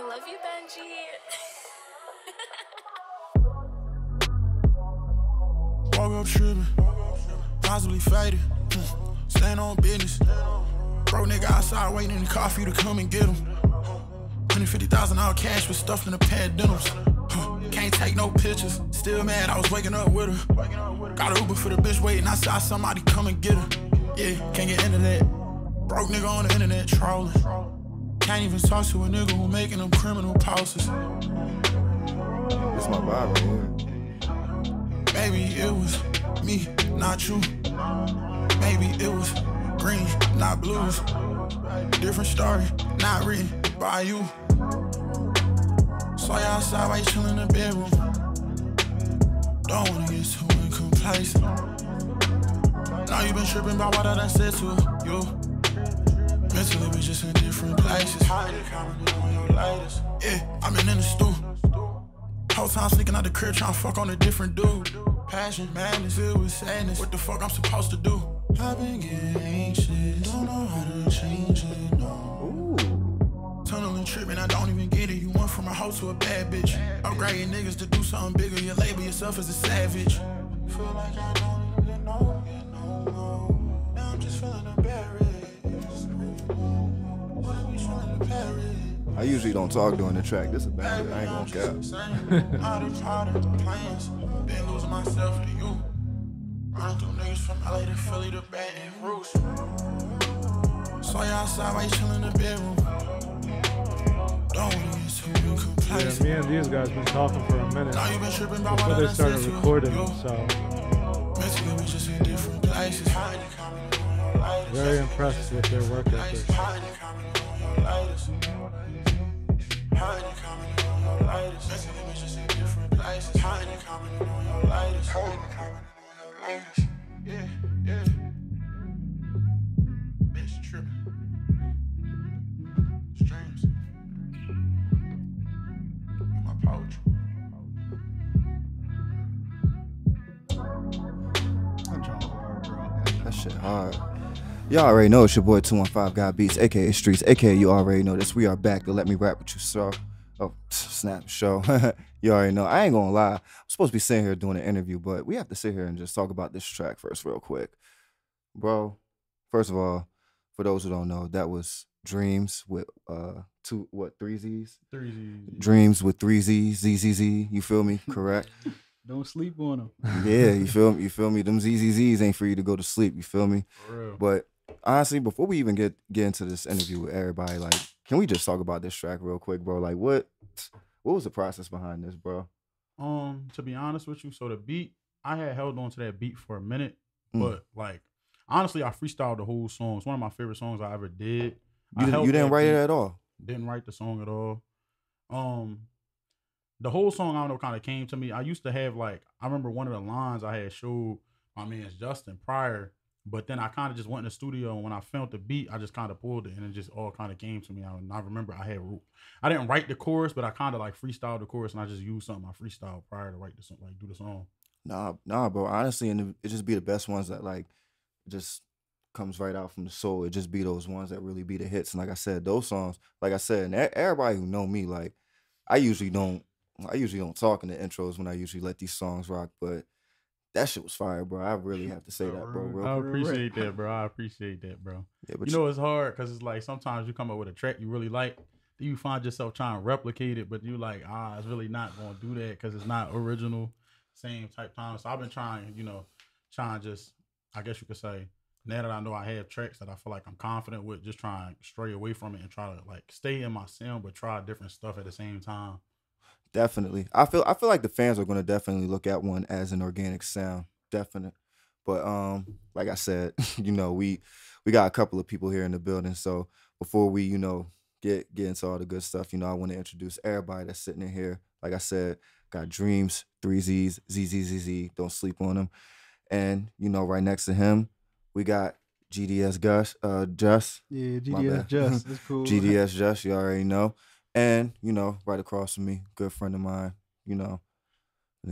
I love you, Benji. Woke up tripping, possibly faded. Stand on business. Bro, nigga outside waiting in the car for you to come and get him. $150,000 cash was stuffed in a pair of denims. Can't take no pictures. Still mad, I was waking up with her. Got an Uber for the bitch waiting. I saw somebody come and get her. Yeah, can't get into that. Broke nigga on the internet trolling. Can't even talk to a nigga who making them criminal posts. It's my vibe right here. Maybe it was me, not you. Maybe it was green, not blues. Different story, not written by you. Saw you outside while you chillin' in the bedroom. Don't wanna get too complacent. Now you been tripping about what I done said to you. Mentally we just in different places. Yeah, I'm in the stew. Whole time sneaking out the crib trying to fuck on a different dude. Passion, madness, it was sadness. What the fuck I'm supposed to do? I've been getting anxious, don't know how to change it, no. Tunnel and tripping, I don't even get it. You went from a hoe to a bad bitch. Upgrading niggas to do something bigger. You label yourself as a savage. Feel like I don't even know you no more. Now I'm just feeling embarrassed. What are we feeling embarrassed? I usually don't talk during the track. This is bad. I ain't gonna cap. Been losing myself to you. Running through niggas from LA to Philly to Baton Rouge. Saw you outside while you chillin' in the bedroom. Don't wanna get too complacent. Yeah, me and these guys been talking for a minute Now you been tripping about before what I they done started said to recording, you. so Mentally we just in different places. very impressed with their work ethic. Yeah, yeah. Bitch tripping. Streams. My poetry. That shit hard. Y'all already know it's your boy 215 God Beats, aka Streets, aka you already know this. We are back to Let Me Rap With You, so. Oh, snap show. You already know. I ain't gonna lie. I'm supposed to be sitting here doing an interview, but we have to sit here and just talk about this track first real quick. Bro, first of all, for those who don't know, that was Dreams with three Z's? 3 Z's. Dreams with 3 Z's, ZZZ, you feel me? Correct? Don't sleep on them. Yeah, you feel me? Them ZZZs ain't for you to go to sleep, you feel me? For real. But honestly, before we even get into this interview with everybody, like, can we just talk about this track real quick, bro? Like, what was the process behind this, bro? To be honest with you, so the beat, I had held on to that beat for a minute, but like, honestly, I freestyled the whole song. It's one of my favorite songs I ever did. You didn't write it at all? Didn't write the song at all. The whole song, I don't know, kind of came to me. I used to have I remember one of the lines I had showed my man's Justin prior, but then I kind of just went in the studio, and when I felt the beat, I just kind of pulled it, and it just all kind of came to me. I remember I didn't write the chorus, but I kind of freestyled the chorus, and I just used something I freestyled prior to write the song, do the song. Nah, bro. Honestly, and it just be the best ones that just comes right out from the soul. It just be those ones that really be the hits. And like I said, those songs, like I said, and everybody who know me, I usually don't talk in the intros when I usually let these songs rock, but that shit was fire, bro. I really have to say that, bro. I appreciate that, bro. Yeah, but it's hard because it's sometimes you come up with a track you really like, then you find yourself trying to replicate it, but you it's really not going to do that because it's not original, same type time. So I've been trying just, I guess you could say, now that I know I have tracks that I feel like I'm confident with, just trying to stray away from it and try to stay in my sound, but try different stuff at the same time. Definitely. I feel like the fans are gonna definitely look at one as an organic sound. Definite. But like I said, we got a couple of people here in the building. So before we, get into all the good stuff, I want to introduce everybody that's sitting in here. Like I said, got Dreams, 3 Z's, ZZZZ, don't sleep on them. And, right next to him, we got GDS Jus. Yeah, GDS Jus. That's cool. GDS Jus, you already know. And, right across from me, good friend of mine, been a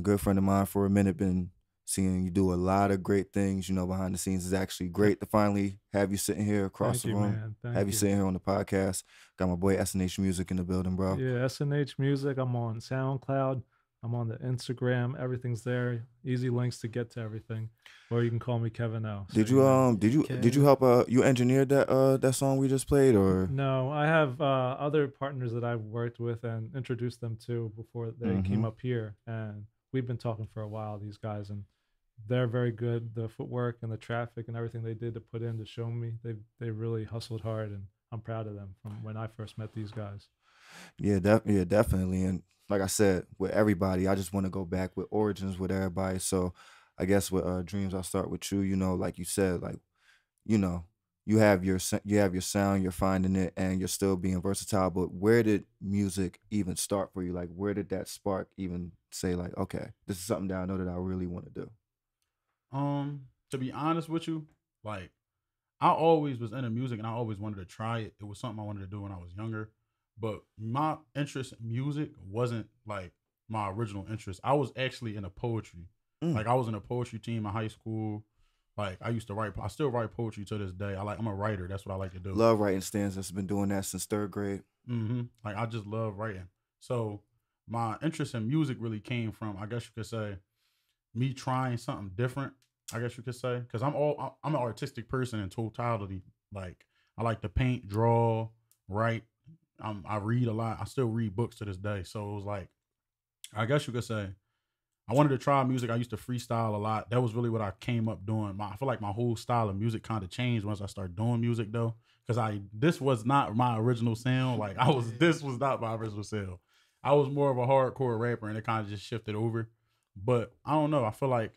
good friend of mine for a minute, been seeing you do a lot of great things, behind the scenes. It's actually great to finally have you sitting here across Thank the you, room, man. Thank have you you. sitting here on the podcast. Got my boy SNH Music in the building, bro. Yeah, SNH Music. I'm on SoundCloud. I'm on the Instagram. Everything's there. Easy links to get to everything. Or you can call me Kevin O. Did So, you know. did you help you engineered that song we just played, or No, I have other partners that I've worked with and introduced them to before they came up here, and we've been talking for a while. These guys, and they're very good. The footwork and the traffic and everything they did to put in to show me, they really hustled hard, and I'm proud of them from when I first met these guys. Yeah, definitely. And like I said, with everybody, I just want to go back with origins with everybody. So I guess with Dreams, I'll start with you. Like you said, like you know, you have your sound, you're finding it, and you're still being versatile. But where did music even start for you? Like, where did that spark even say, like, okay, this is something that I know that I really want to do? To be honest with you, like I always was into music and I always wanted to try it. It was something I wanted to do when I was younger. But my interest in music wasn't like my original interest. I was actually in a poetry. Like I was in a poetry team in high school. Like I used to write. I still write poetry to this day. I'm a writer. That's what I like to do. Love writing stanzas. Been doing that since 3rd grade. Like I just love writing. So my interest in music really came from, I guess you could say, me trying something different. I guess you could say, because I'm an artistic person in totality. Like I like to paint, draw, write. I read a lot. I still read books to this day. So it was like, I guess you could say, I wanted to try music. I used to freestyle a lot. That was really what I came up doing. I feel like my whole style of music kind of changed once I started doing music though. Cause this was not my original sound. Like this was not my original sound. I was more of a hardcore rapper and it kind of just shifted over. But I don't know. I feel like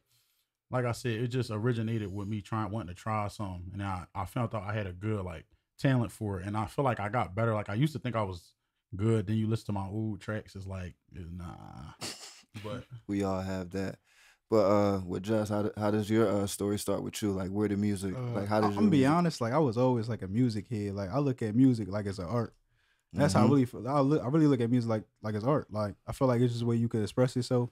I said, it just originated with me wanting to try something. And I found out I had a good like talent for it. And I feel like I got better. Like I used to think I was good. Then you listen to my old tracks. It's like, nah. But we all have that. But with Jus, how does your story start with you? Like, where the music? Like, how did you? I'm be honest. Like, I was always like a music head. Like, I look at music like it's an art. That's how I really feel. I really look at music like it's art. Like, I feel like it's just a way you could express yourself.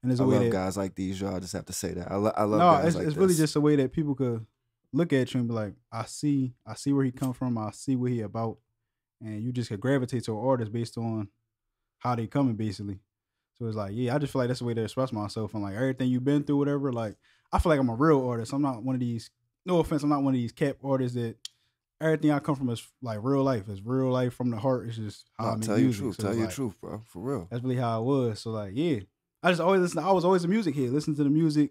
And it's a way love that guys like these, y'all. I just have to say that. I love no, guys like it's this. really just a way that people could look at you and be like, I see where he come from. I see what he about, and you just could gravitate to an artist based on how they coming, basically. So it's like, yeah, I just feel like that's the way to express myself and like everything you've been through, whatever. Like, I feel like I'm a real artist. I'm not one of these. No offense, I'm not one of these cap artists that everything I come from is like real life. It's real life from the heart. It's just how I make music. Tell you the truth, bro. For real. That's really how I was. So like, yeah, I just always listen. I was always a music head. Listen to the music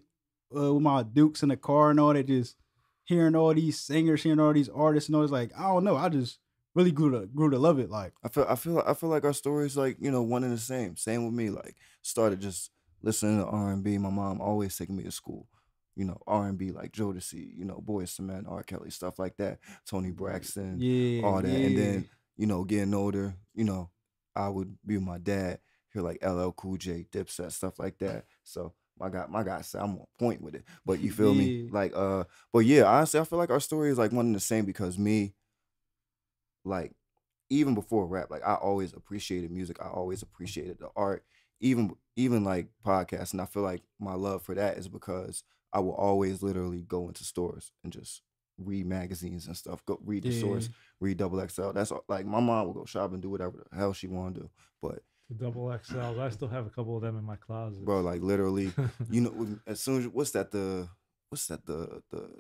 with my Dukes in the car and all that. Just hearing all these singers, hearing all these artists, and all. It's like, I don't know. I just really grew to love it. Like I feel like our stories like one and the same. Same with me. Like started just listening to R&B. My mom always taking me to school. R&B like Jodeci, Boyz II Men, R. Kelly, stuff like that. Tony Braxton, all that. And then getting older, I would be with my dad, hear like LL Cool J, Dipset, stuff like that. So my guy said I'm on point with it. But you feel me? Like but yeah, honestly, I feel like our story is like one and the same because me. Like, even before rap, like I always appreciated music. I always appreciated the art, even like podcasts. And I feel like my love for that is because I will always literally go into stores and just read magazines and stuff. Go read the source, read XXL. That's all, like my mom will go shop and do whatever the hell she want to do. But the XXLs, I still have a couple of them in my closet. Bro, like literally, as soon as what's that the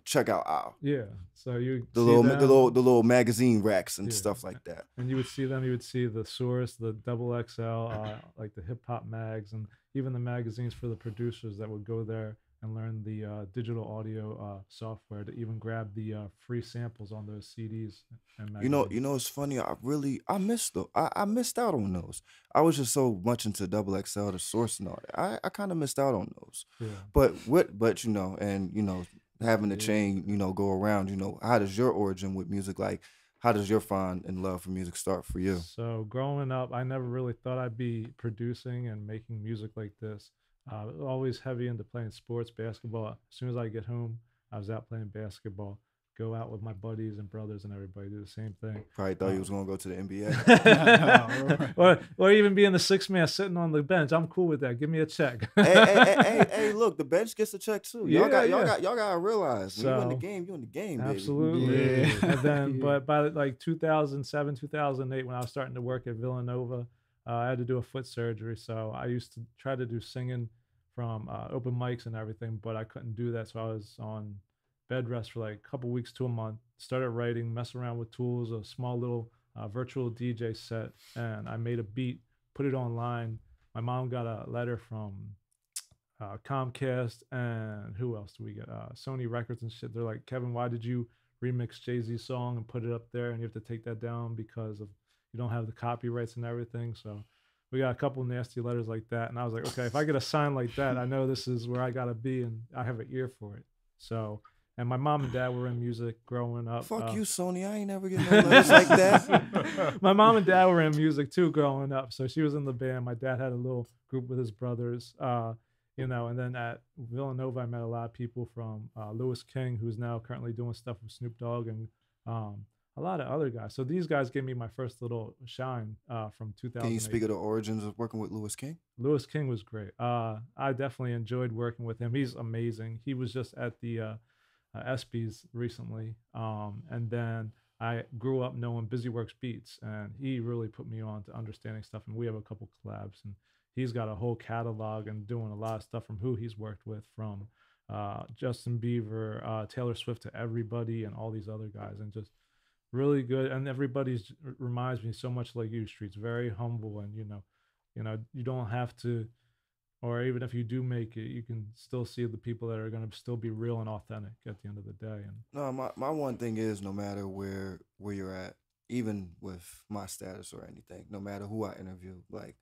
checkout aisle? Yeah. So the little magazine racks and stuff like that. And you would see them. You would see the Source, the XXL, like the hip hop mags, and even the magazines for the producers that would go there and learn the digital audio software to even grab the free samples on those CDs and magazines. It's funny. I missed out on those. I was just so much into XXL, the Source, and all that. I kind of missed out on those. Yeah. But having the chain, go around. How does your origin with music, like, how does your find and love for music start for you? So growing up, I never really thought I'd be producing and making music like this. Always heavy into playing sports, basketball. As soon as I get home, I was out playing basketball. go out with my buddies and brothers and everybody, do the same thing. Probably thought he was gonna go to the NBA. or even being the 6-man sitting on the bench. I'm cool with that. Give me a check. hey, look, the bench gets a check too. Y'all gotta realize when you in the game, you in the game, baby. Absolutely. Yeah. And then, but by like 2007, 2008, when I was starting to work at Villanova, I had to do a foot surgery. So I used to try to do singing from open mics and everything, but I couldn't do that. So I was on bed rest for like a couple weeks to a month. Started writing, messing around with tools, a small little virtual DJ set, and I made a beat, put it online. My mom got a letter from Comcast, and who else do we get? Sony Records and shit. They're like, Kevin, why did you remix Jay-Z's song and put it up there, and you have to take that down because of you don't have the copyrights and everything? So we got a couple nasty letters like that, and I was like, okay, if I get a sign like that, I know this is where I gotta be, and I have an ear for it. So, and my mom and dad were in music growing up. Fuck you, Sony. I ain't never getting no letters like that. My mom and dad were in music too growing up, so she was in the band. My dad had a little group with his brothers, you know. And then at Villanova, I met a lot of people from Lewis King, who's now currently doing stuff with Snoop Dogg, and a lot of other guys. So these guys gave me my first little shine from 2000. Can you speak of the origins of working with Lewis King? Lewis King was great. I definitely enjoyed working with him. He's amazing. He was just at the ESPYs recently, and then I grew up knowing Busy Works Beats, and he really put me on to understanding stuff. And we have a couple collabs, and he's got a whole catalog and doing a lot of stuff from who he's worked with, from Justin Bieber, Taylor Swift, to everybody, and all these other guys, and just really good. And everybody's reminds me so much like you, Streets. Very humble, and you know, you don't have to. Or even if you do make it, you can still see the people that are going to still be real and authentic at the end of the day. And No, my one thing is, no matter where you're at, even with my status or anything, no matter who I interview, like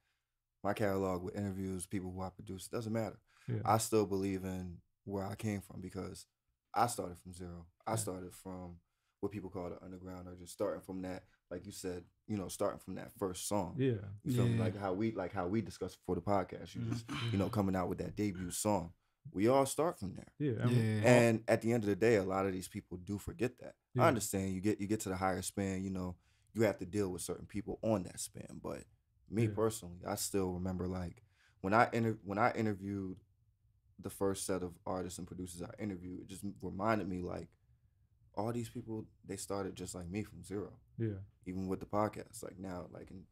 my catalog with interviews, people who I produce, doesn't matter. yeah, I still believe in where I came from because I started from zero. I started from what people call the underground, or just starting from that, like you said, you know, starting from that first song. yeah, You feel me? Like how we discussed before the podcast. You just, you know, coming out with that debut song. We all start from there. yeah, And at the end of the day, a lot of these people do forget that. Yeah. I understand you get to the higher span, you know, you have to deal with certain people on that span. But me Yeah. personally, I still remember like when I interviewed the first set of artists and producers I interviewed, it just reminded me like all these people, they started just like me from zero. yeah, Even with the podcast, like now, like, and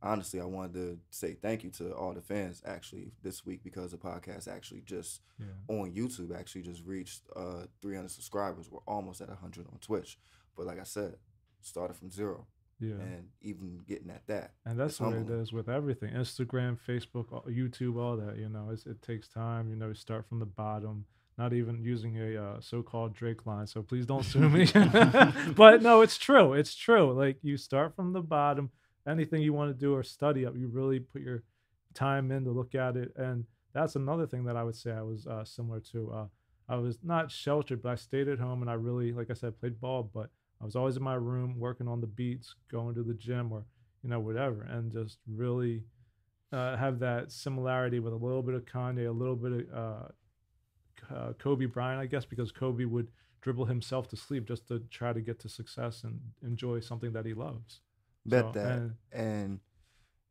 honestly, I wanted to say thank you to all the fans actually this week, because the podcast actually just yeah. on YouTube actually just reached 300 subscribers. We're almost at 100 on Twitch. But like I said, started from zero, Yeah. and even getting at that. And that's it's the way it humbling. is with everything. Instagram, Facebook, YouTube, all that, you know, it takes time, you know, you start from the bottom, not even using a so-called Drake line. So please don't sue me. But no, it's true. It's true. Like you start from the bottom, anything you want to do or study up, you really put your time in to look at it. And that's another thing that I would say I was similar to. I was not sheltered, but I stayed at home and I really, like I said, played ball, but I was always in my room working on the beats, going to the gym, or, you know, whatever, and just really have that similarity with a little bit of Kanye, a little bit of Kobe Bryant, I guess, because Kobe would dribble himself to sleep just to try to get to success and enjoy something that he loves. Bet So, that. And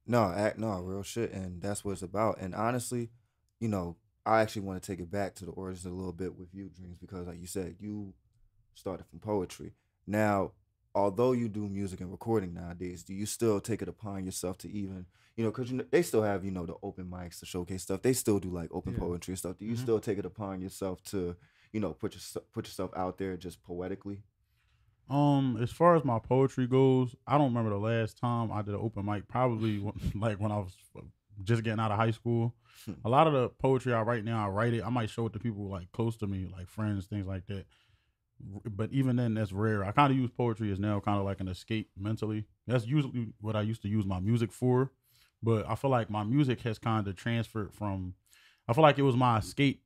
no, real shit. And that's what it's about. And honestly, you know, I actually want to take it back to the origins a little bit with you, Dreams, because like you said, you started from poetry. Now, although you do music and recording nowadays, do you still take it upon yourself to even, you know, because they still have, you know, the open mics to showcase stuff. They still do like open poetry and stuff. Do you still take it upon yourself to, you know, put yourself out there just poetically? As far as my poetry goes, I don't remember the last time I did an open mic. Probably like when I was just getting out of high school. A lot of the poetry I write now, I write it. I might show it to people like close to me, like friends, things like that. But even then, that's rare. I kind of use poetry as now kind of like an escape mentally. That's usually what I used to use my music for. But I feel like my music has kind of transferred from, I feel like it was my escape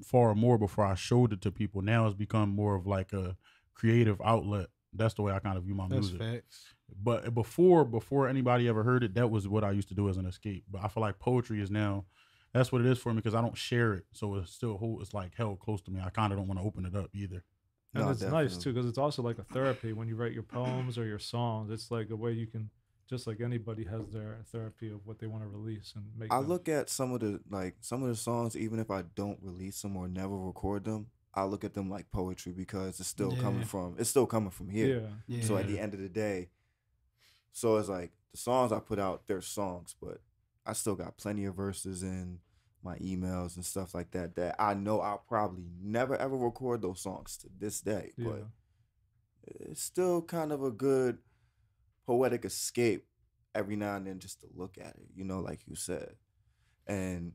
far more before I showed it to people. Now it's become more of like a creative outlet. That's the way I kind of view my That's music. facts. But before anybody ever heard it, that was what I used to do as an escape. But I feel like poetry is now, that's what it is for me, because I don't share it. So it's still it's like held close to me. I kind of don't want to open it up either. And No, it's nice definitely. too because it's also like a therapy when you write your poems or your songs. It's like a way you can, just like anybody has their therapy of what they want to release and make. I them. look at some of the songs, even if I don't release them or never record them, I look at them like poetry because it's still coming from here. Yeah. So at the end of the day, so it's like the songs I put out, they're songs, but I still got plenty of verses in my emails and stuff like that that I know I'll probably never ever record those songs to this day. Yeah. But it's still kind of a good poetic escape every now and then just to look at it, like you said. And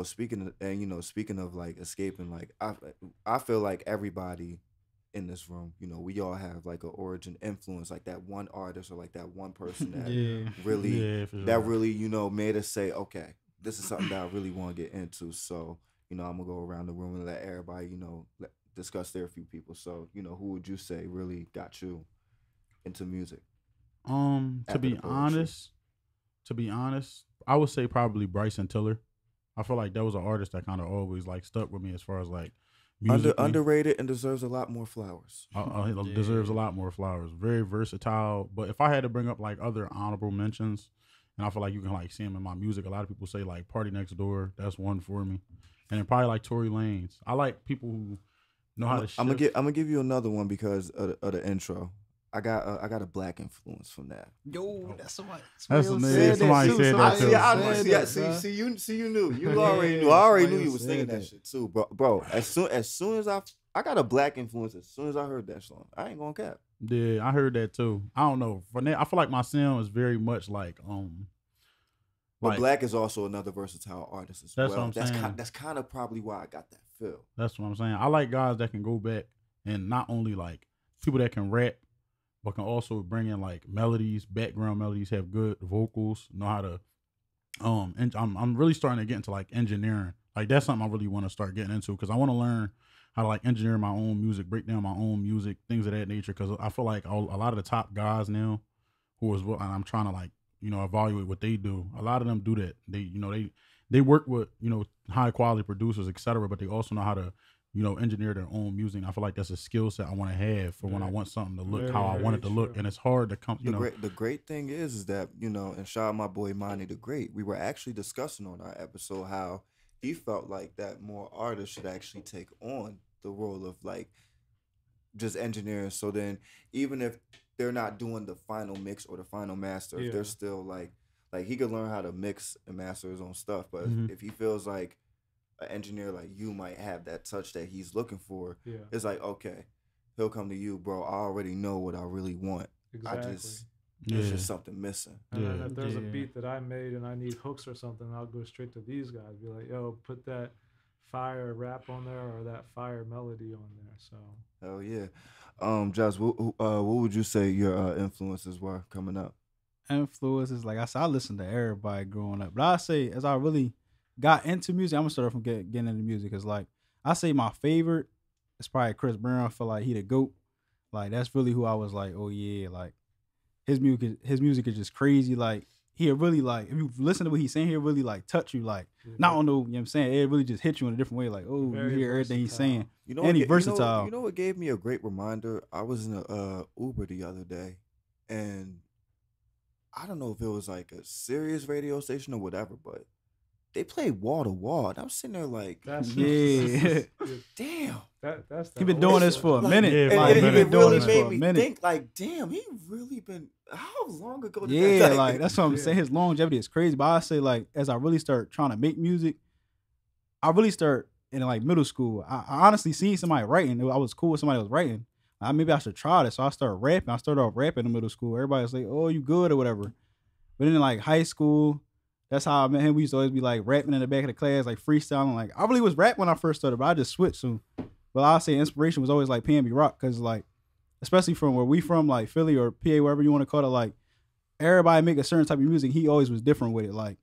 speaking of like escaping, like I feel like everybody in this room, we all have like an origin influence, like that one artist or like that one person that really for sure. that really, made us say, okay, this is something that I really want to get into. So, I'm gonna go around the room and let everybody, discuss their few people. So, who would you say really got you into music? To After be the poetry. honest, I would say probably Bryson Tiller. I feel like that was an artist that kind of always like stuck with me as far as like musically. Underrated and deserves a lot more flowers. He deserves a lot more flowers. Very versatile. But if I had to bring up like other honorable mentions, and I feel like you can like see him in my music, a lot of people say like Party Next Door. That's one for me. And then probably like Tory Lanez. I like people who know how to shift. I'm gonna give you another one because of the intro. I got a black influence from that. Yo, that's somebody. That's somebody said that too. See, you knew. You already knew. I already knew you was thinking that shit too, bro. As soon as I got a black influence. As soon as I heard that song, I ain't gonna cap. Yeah, I heard that too. I don't know. For that, I feel like my sound is very much like But Black is also another versatile artist as that's well. What I'm saying. That's kind of probably why I got that feel. That's what I'm saying. I like guys that can go back and not only like people that can rap, but can also bring in like melodies, background melodies, have good vocals, know how to. And I'm really starting to get into like engineering. Like that's something I really want to start getting into because I want to learn how to like engineer my own music, break down my own music, things of that nature. Because I feel like a lot of the top guys now, and I'm trying to like evaluate what they do. A lot of them do that. They work with high quality producers, etc. But they also know how to engineer their own music. I feel like that's a skill set I want to have for when I want something to look how I want it to look. And it's hard to come. The great thing is that and shout out my boy Monty the Great. We were actually discussing on our episode how he felt like that more artists should actually take on the role of like just engineering. So then even if they're not doing the final mix or the final master, if they're still like he could learn how to mix and master his own stuff. But if he feels like an engineer like you might have that touch that he's looking for, it's like, okay, he'll come to you, bro. I already know what I really want. Exactly. There's just something missing. And then if there's a beat that I made and I need hooks or something, I'll go straight to these guys. Be like, yo, put that fire rap on there or that fire melody on there. So hell yeah. Josh, what would you say your influences were coming up? Influences, like I said, I listened to everybody growing up. But I say as I really got into music, I'm gonna start from getting into music. Cause like I say my favorite is probably Chris Brown. I feel like he the GOAT. Like that's really who I was like, oh yeah, like his music is just crazy. Like he really like if you listen to what he's saying, he'll really like touch you. Like not on the what I'm saying, it really just hit you in a different way. Like you hear everything he's saying. And he's versatile. You know what gave me a great reminder? I was in a Uber the other day, and I don't know if it was like a serious radio station or whatever, but they played Wall to Wall. And I was sitting there like, damn. That's he been doing this for a minute. He been really made me think like, damn, he really been, how long ago did that like that's what I'm saying. His longevity is crazy. But I say like, as I really start trying to make music, I really start in like middle school. I honestly seen somebody writing. I was cool with somebody was writing. Maybe I should try this. So I started rapping. I started off rapping in middle school. Everybody was like, oh, you good or whatever. But then in like high school, that's how I met him. We used to always be like rapping in the back of the class, like freestyling. Like I really was rap when I first started, but I just switched soon. But I'll say inspiration was always like P&B Rock, because like, especially from where we from, like Philly or PA, wherever you want to call it, like everybody make a certain type of music. He always was different with it. Like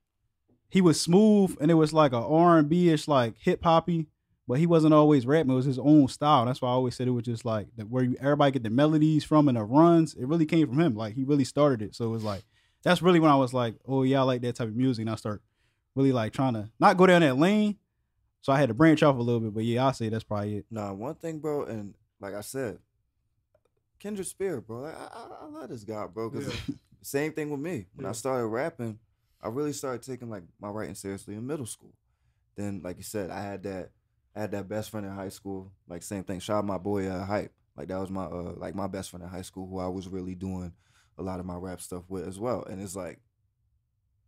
he was smooth and it was like a R&B-ish, like hip hoppy, but he wasn't always rapping. It was his own style. That's why I always said it was just like where everybody get the melodies from and the runs. It really came from him. Like he really started it. So it was like, that's really when I was like, oh yeah, I like that type of music. And I start really like trying to not go down that lane. So I had to branch off a little bit. But yeah, I'll say that's probably it. Nah, one thing, bro, and like I said, kindred spirit, bro. Like, I love this guy, bro. Because Yeah. same thing with me. When Yeah. I started rapping, I really started taking like my writing seriously in middle school. Then, like you said, I had that best friend in high school. Like same thing. Shout out my boy Hype. Like that was my like my best friend in high school who I was really doing a lot of my rap stuff with as well. And it's like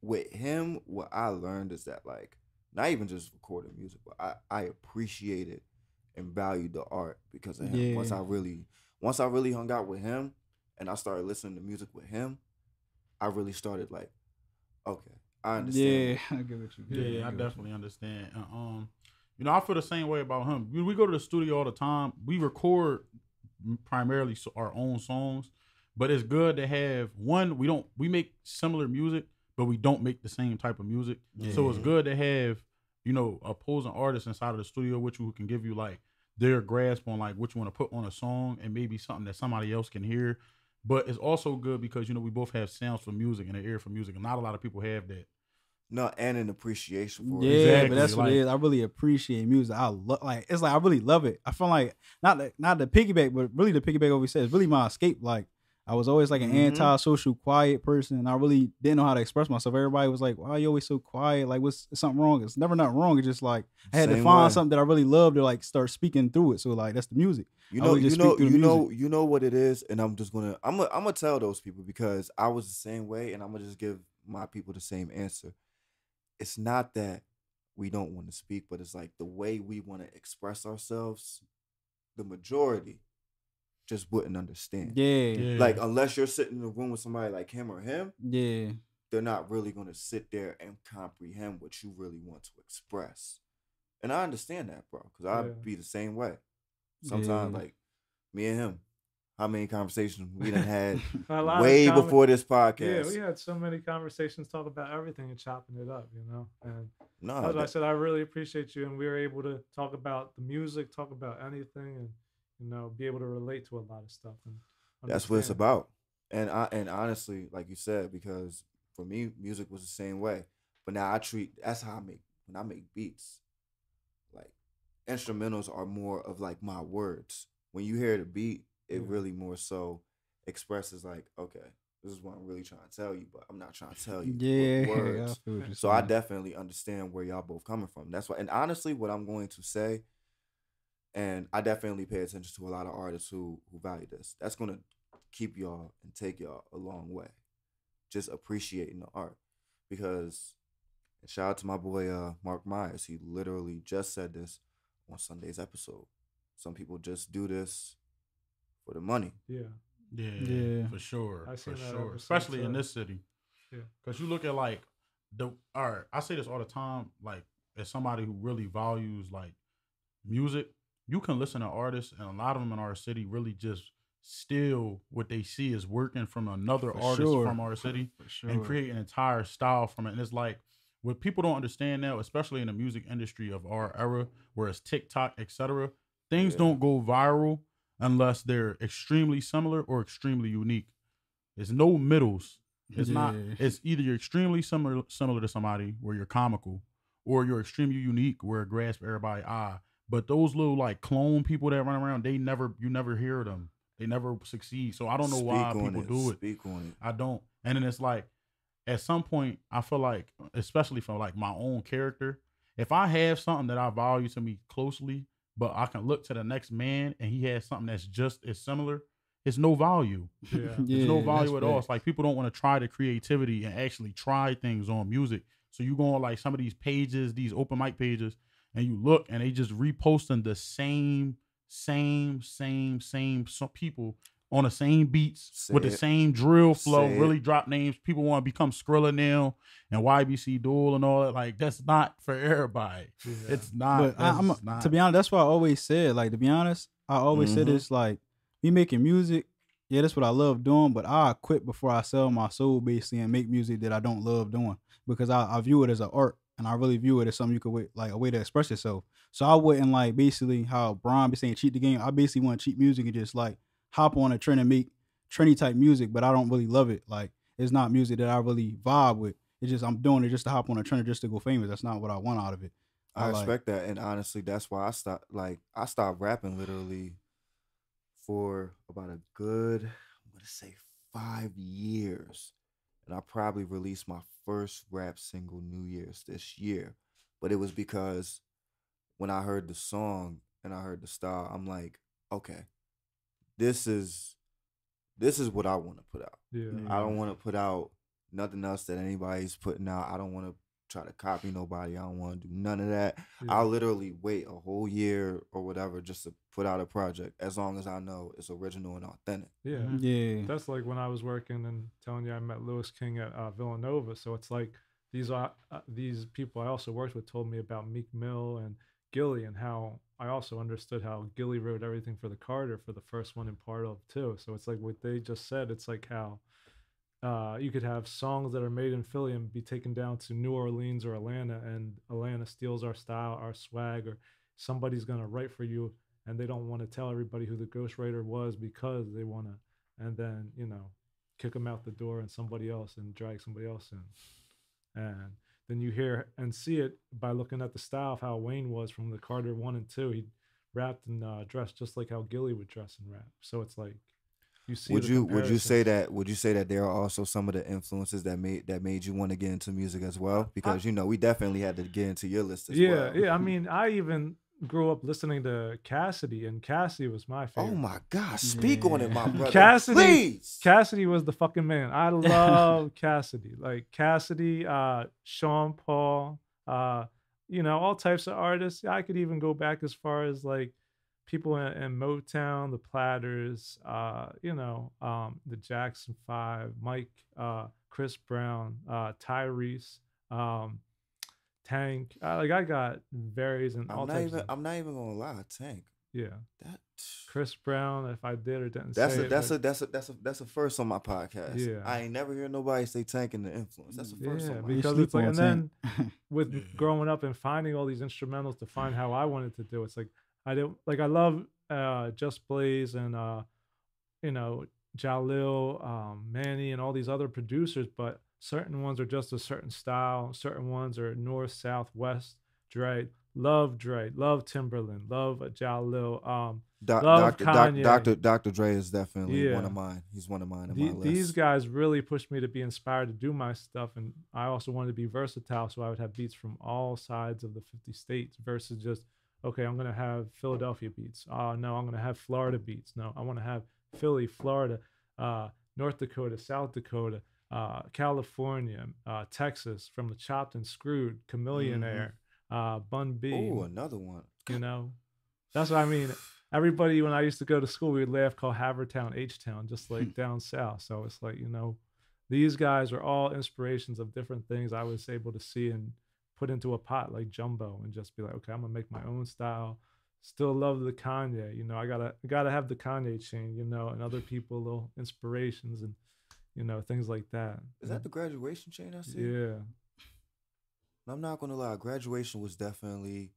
with him, what I learned is that like not even just recording music, but I appreciated and valued the art because of him. Yeah. Once I really hung out with him and I started listening to music with him, I really started like, okay, I understand. Yeah, I get what you mean. Yeah, I definitely understand. You know, I feel the same way about him. We go to the studio all the time. We record primarily our own songs, but it's good to have one. We make similar music, but we don't make the same type of music. Yeah. So it's good to have, you know, opposing artists inside of the studio with you who can give you like their grasp on like what you want to put on a song and maybe something that somebody else can hear. But it's also good because, you know, we both have sounds for music and an ear for music, and not a lot of people have that. No, and an appreciation for Yeah, it. Exactly, but that's what like- it is. I really appreciate music. I love, like, it's like I really love it. I feel like not the piggyback, but really the piggyback over said, it's really my escape. Like I was always like an anti-social, quiet person, and I really didn't know how to express myself. Everybody was like, "Why are you always so quiet? Like, what's something wrong?" It's never not wrong. It's just like I had to Same find way. something that I really loved to like start speaking through it. So like that's the music. You I know, really just speak through the music. you know what it is, and I'm gonna tell those people because I was the same way, and I'm gonna just give my people the same answer. It's not that we don't want to speak, but it's like the way we want to express ourselves. The majority just wouldn't understand. Yeah, Like unless you're sitting in a room with somebody like him or him, yeah, they're not really gonna sit there and comprehend what you really want to express. And I understand that, bro, because Yeah. I'd be the same way. Sometimes, Yeah. like me and him, how many conversations we done had A lot of way conver- before this Yeah, podcast. we had so many conversations, talk about everything and chopping it up, you know. And No, as I said, I really appreciate you, and we were able to talk about the music, talk about anything, and you know, be able to relate to a lot of stuff. And that's what it's understand. about. And honestly, like you said, because for me, music was the same way. But now that's how I make when I make beats. Like instrumentals are more of like my words. When you hear the beat, it Yeah. really more so expresses like, okay, this is what I'm really trying to tell you, but I'm not trying to tell you yeah. with I words. feel what you're So I saying. definitely understand where y'all both coming from. That's why, and honestly, what I'm going to say, and I definitely pay attention to a lot of artists who value this. That's gonna keep y'all and take y'all a long way. Just appreciating the art, because and shout out to my boy Mark Myers. He literally just said this on Sunday's episode. Some people just do this for the money. Yeah, Yeah, for sure, I seen for that sure. episode Especially in too. this city. Yeah. Because you look at like all right, I say this all the time, like as somebody who really values like music, you can listen to artists, and a lot of them in our city really just steal what they see is working from another For artist sure. from our city For sure. and create an entire style from it. And it's like what people don't understand now, especially in the music industry of our era, where it's TikTok, etc. Things Yeah. don't go viral unless they're extremely similar or extremely unique. There's no middles. It's not. Yeah. It's either you're extremely similar to somebody where you're comical, or you're extremely unique where it grasps everybody's eye. But those little like clone people that run around, you never hear them. They never succeed. So I don't know why people do it. Speak on it. I don't. And then it's like, at some point, I feel like, especially for like my own character, if I have something that I value to me closely, but I can look to the next man and he has something that's just as similar, it's no value. yeah, There's no Yeah, value that's at all. facts. It's like people don't want to try the creativity and actually try things on music. So you go on like some of these pages, these open mic pages, and you look and they just reposting the same some people on the same beats with the Say it. same drill flow, Say it. really drop names. People want to become Skrilla now and YBC Duel and all that. Like, that's not for everybody. Yeah. It's not. But I'm That's not. to be honest, that's what I always said. Like to be honest, I always said Mhm. this. Like me making music, yeah, that's what I love doing. But I quit before I sell my soul basically and make music that I don't love doing because I view it as an art and I really view it as something you could like a way to express yourself. So I wouldn't like basically how Brian be saying cheat the game. I basically want to cheat music and just like hop on a trend and make trendy type music, but I don't really love it. Like it's not music that I really vibe with. It's just I'm doing it just to hop on a trend or just to go famous. That's not what I want out of it. I like- respect that, and honestly, that's why I stopped. Like I stopped rapping literally for about a good, I'm gonna say 5 years. And I probably released my first rap single New Year's this year. But it was because when I heard the song and I heard the style, I'm like, okay, this is this is what I want to put out. Yeah. I don't want to put out nothing else that anybody's putting out. I don't want to try to copy nobody. I don't want to do none of that. Yeah. I'll literally wait a whole year or whatever just to put out a project as long as I know it's original and authentic. Yeah. Yeah. That's like when I was working and telling you I met Lewis King at Villanova. So it's like these people I also worked with told me about Meek Mill and Gilly, and how I also understood how Gilly wrote everything for the Carter for the first one and part of too. So it's like what they just said. It's like how you could have songs that are made in Philly and be taken down to New Orleans or Atlanta, and Atlanta steals our style, our swag, or somebody's gonna write for you, and they don't want to tell everybody who the ghostwriter was because they want to, and then kick them out the door and somebody else and drag somebody else in, and then you hear and see it by looking at the style of how Wayne was from the Carter 1 and 2. He rapped and dressed just like how Gilly would dress and rap. So it's like you see. Would you say that there are also some of the influences that made you want to get into music as well? Because we definitely had to get into your list as well. Yeah. I mean, I even grew up listening to Cassidy, and Cassidy was my favorite. Oh my God! Speak on it, my brother. Cassidy, please. Cassidy was the fucking man. I love Cassidy. Like Cassidy, Sean Paul, all types of artists. I could even go back as far as like people in Motown, the Platters, the Jackson 5, Mike, Chris Brown, Tyrese, Tank. I got varies and all types. I'm not even gonna lie, Tank. Yeah. That Chris Brown, if I did or didn't that's say a, it, that's like, a that's a that's a that's a first on my podcast. Yeah. I ain't never hear nobody say Tank in the influence. That's the first on my because it's like, and then with growing up and finding all these instrumentals to find how I wanted to do, it's like I love Just Blaze and Jalil, Manny, and all these other producers, but certain ones are just a certain style. Certain ones are north, south, west. Dre, love Timberland, love Jalil, love Kanye. Dr. Dre is definitely one of mine. He's one of mine on my list. These guys really pushed me to be inspired to do my stuff, and I also wanted to be versatile, so I would have beats from all sides of the 50 states versus just, okay, I'm going to have Philadelphia beats. No, I'm going to have Florida beats. No, I want to have Philly, Florida, North Dakota, South Dakota, California, Texas, from the Chopped and Screwed, Chameleon Air, Bun B. Oh, another one. That's what I mean. Everybody, when I used to go to school, we would laugh, call Havertown H-Town, just like down south. So it's like, these guys are all inspirations of different things I was able to see and put into a pot like Jumbo and just be like, okay, I'm gonna make my own style. Still love the Kanye, I gotta have the Kanye chain, and other people little inspirations and things like that. Is that the graduation chain I see? Yeah. I'm not gonna lie, graduation was definitely.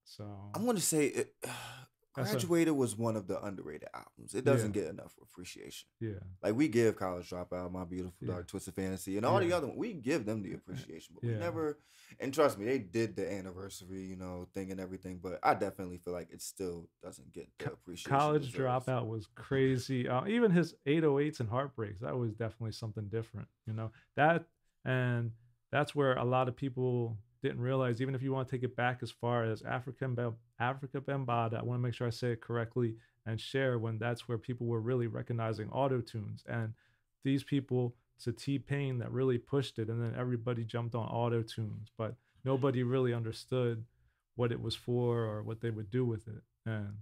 So I'm gonna say it. Graduated was one of the underrated albums. It doesn't get enough appreciation. Yeah. Like we give College Dropout, My Beautiful Dark Twisted Fantasy, and all the other ones. We give them the appreciation, but we never. And trust me, they did the anniversary, thing and everything. But I definitely feel like it still doesn't get the appreciation. College Dropout was crazy. Even his 808s and Heartbreaks, that was definitely something different. That's where a lot of people didn't realize, even if you want to take it back as far as Africa Bambaataa, I want to make sure I say it correctly, and Cher, when that's where people were really recognizing auto-tunes. And these people, to T-Pain, that really pushed it, and then everybody jumped on auto-tunes, but nobody really understood what it was for or what they would do with it. And,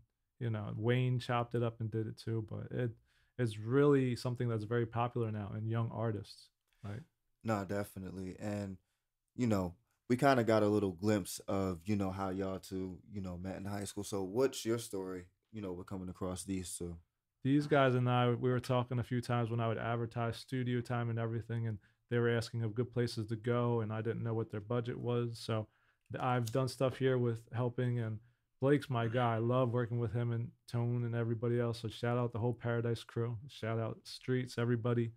Wayne chopped it up and did it too, but it's really something that's very popular now in young artists, right? No, definitely. And, we kind of got a little glimpse of, how y'all two, met in high school. So what's your story, with coming across these two? These guys and I, we were talking a few times when I would advertise studio time and everything, and they were asking of good places to go, and I didn't know what their budget was. So I've done stuff here with helping, and Blake's my guy. I love working with him and Tone and everybody else. So shout out the whole Paradise crew. Shout out Streets, everybody.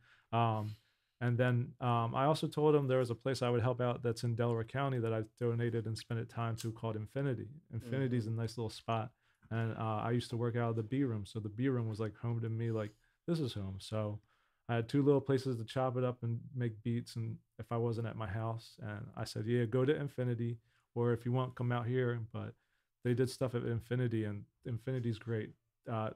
And then I also told him there was a place I would help out that's in Delaware County that I donated and spent time to called Infinity. Infinity's a nice little spot. And I used to work out of the B room, so the B room was like home to me. Like this is home. So I had two little places to chop it up and make beats. And if I wasn't at my house, and I said, yeah, go to Infinity, or if you want, come out here. But they did stuff at Infinity, and Infinity's great.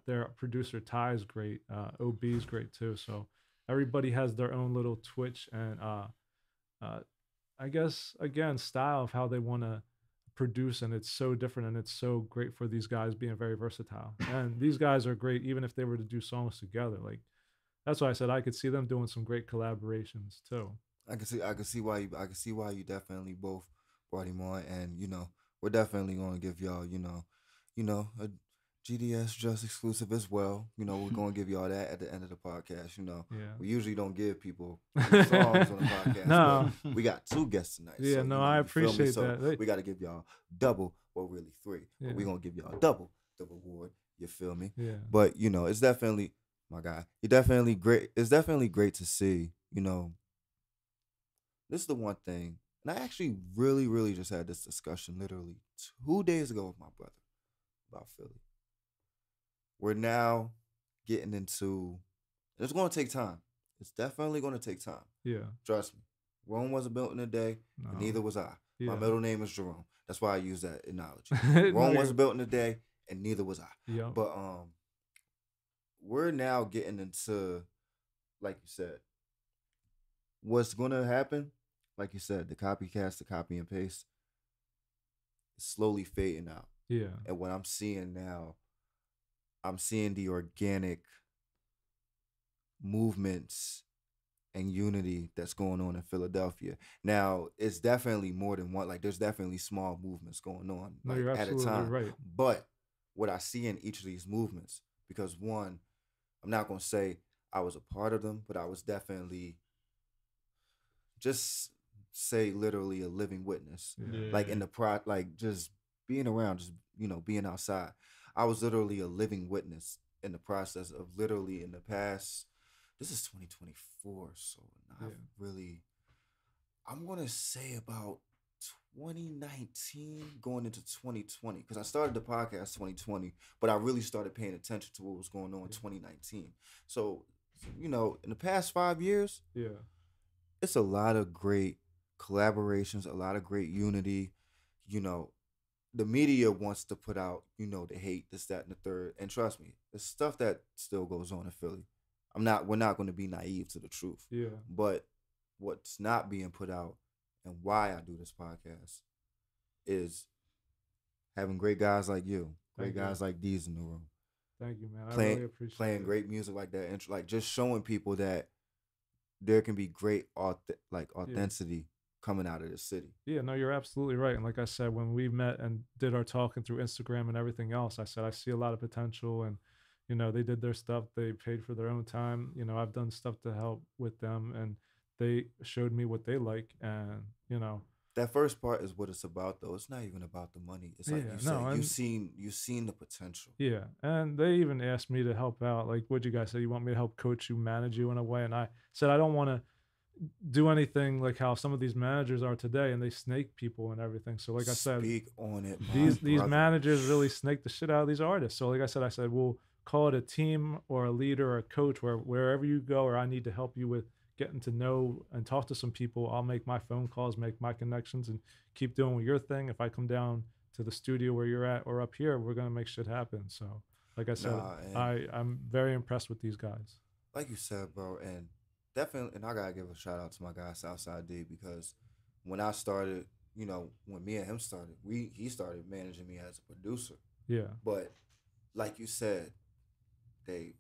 Their producer Ty is great. OB is great too. So everybody has their own little twitch and I guess again style of how they want to produce, and it's so different, and it's so great for these guys being very versatile. And these guys are great even if they were to do songs together. Like that's why I said I could see them doing some great collaborations too. I can see why you definitely both brought him on, and we're definitely gonna give y'all a GDS Jus exclusive as well. We're gonna give y'all that at the end of the podcast. Yeah. We usually don't give people songs on the podcast. No. But we got 2 guests tonight. Yeah, so, no, I you feel me? appreciate So that. we got to give y'all double, well, really 3. Yeah. But we're gonna give y'all double the reward. You feel me? Yeah. But it's definitely, my guy. You're definitely great. It's definitely great to see. This is the one thing, and I actually really, really just had this discussion literally 2 days ago with my brother about Philly. We're now getting into, it's going to take time. It's definitely going to take time. Yeah. Trust me. Rome wasn't built in a day, and neither was I. Yeah. My middle name is Jerome. That's why I use that analogy. No, Rome wasn't built in a day, and neither was I. Yeah. But we're now getting into, like you said, what's going to happen, like you said, the copycats, the copy and paste, is slowly fading out. Yeah. And what I'm seeing now, I'm seeing the organic movements and unity that's going on in Philadelphia. Now, it's definitely more than one. Like, there's definitely small movements going on No, you're at a absolutely time. right. But what I see in each of these movements, because one, I'm not going to say I was a part of them, but I was definitely, just say literally a living witness. Yeah. Like in the like just being around, just being outside. I was literally a living witness in the process of literally in the past. This is 2024, so I'm gonna say about 2019 going into 2020, because I started the podcast 2020, but I really started paying attention to what was going on in 2019. So, in the past 5 years, it's a lot of great collaborations, a lot of great unity. The media wants to put out, the hate, this, that, and the third. And trust me, there's stuff that still goes on in Philly. We're not going to be naive to the truth. Yeah. But what's not being put out, and why I do this podcast, is having great guys like you, guys like these in the room. Thank you, man. I really appreciate playing it. great music like that, and like just showing people that there can be great authenticity coming out of the city. Yeah, no, you're absolutely right. And like I said, when we met and did our talking through Instagram and everything else, I said I see a lot of potential, and they did their stuff. They paid for their own time. I've done stuff to help with them, and they showed me what they like, and that first part is what it's about, though. It's not even about the money. It's like you've seen the potential. Yeah, and they even asked me to help out. Like, what'd you guys say? You want me to help coach you, manage you in a way? And I said I don't want to do anything like how some of these managers are today, and they snake people and everything. So like I said, speak on it. These managers really snake the shit out of these artists. So like I said, we'll call it a team or a leader or a coach, where wherever you go, or I need to help you with getting to know and talk to some people, I'll make my phone calls, make my connections, and keep doing your thing. If I come down to the studio where you're at or up here, we're gonna make shit happen. So like I said, I'm very impressed with these guys. Like you said, bro, and definitely, and I gotta give a shout out to my guy Southside D, because when I started, when me and him started, he started managing me as a producer. Yeah. But like you said, they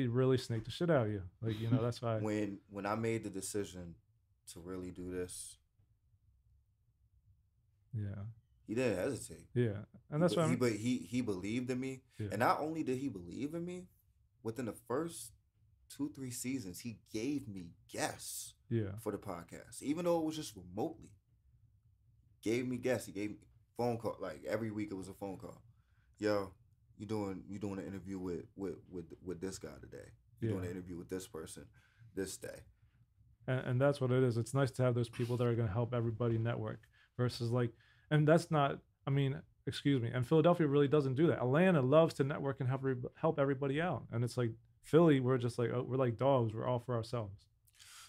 really snake the shit out of you. Like, that's why when I made the decision to really do this, he didn't hesitate. Yeah. And that's why he believed in me. Yeah. And not only did he believe in me, within the first 2-3 seasons, he gave me guests for the podcast, even though it was just remotely. Gave me guests. He gave me phone call. Like every week, it was a phone call. Yo, you doing an interview with this guy today? You're doing an interview with this person this day. And that's what it is. It's nice to have those people that are going to help everybody network versus like, and that's not. I mean, excuse me, and Philadelphia really doesn't do that. Atlanta loves to network and help everybody out, and it's like Philly, we're just like, we're like dogs, we're all for ourselves.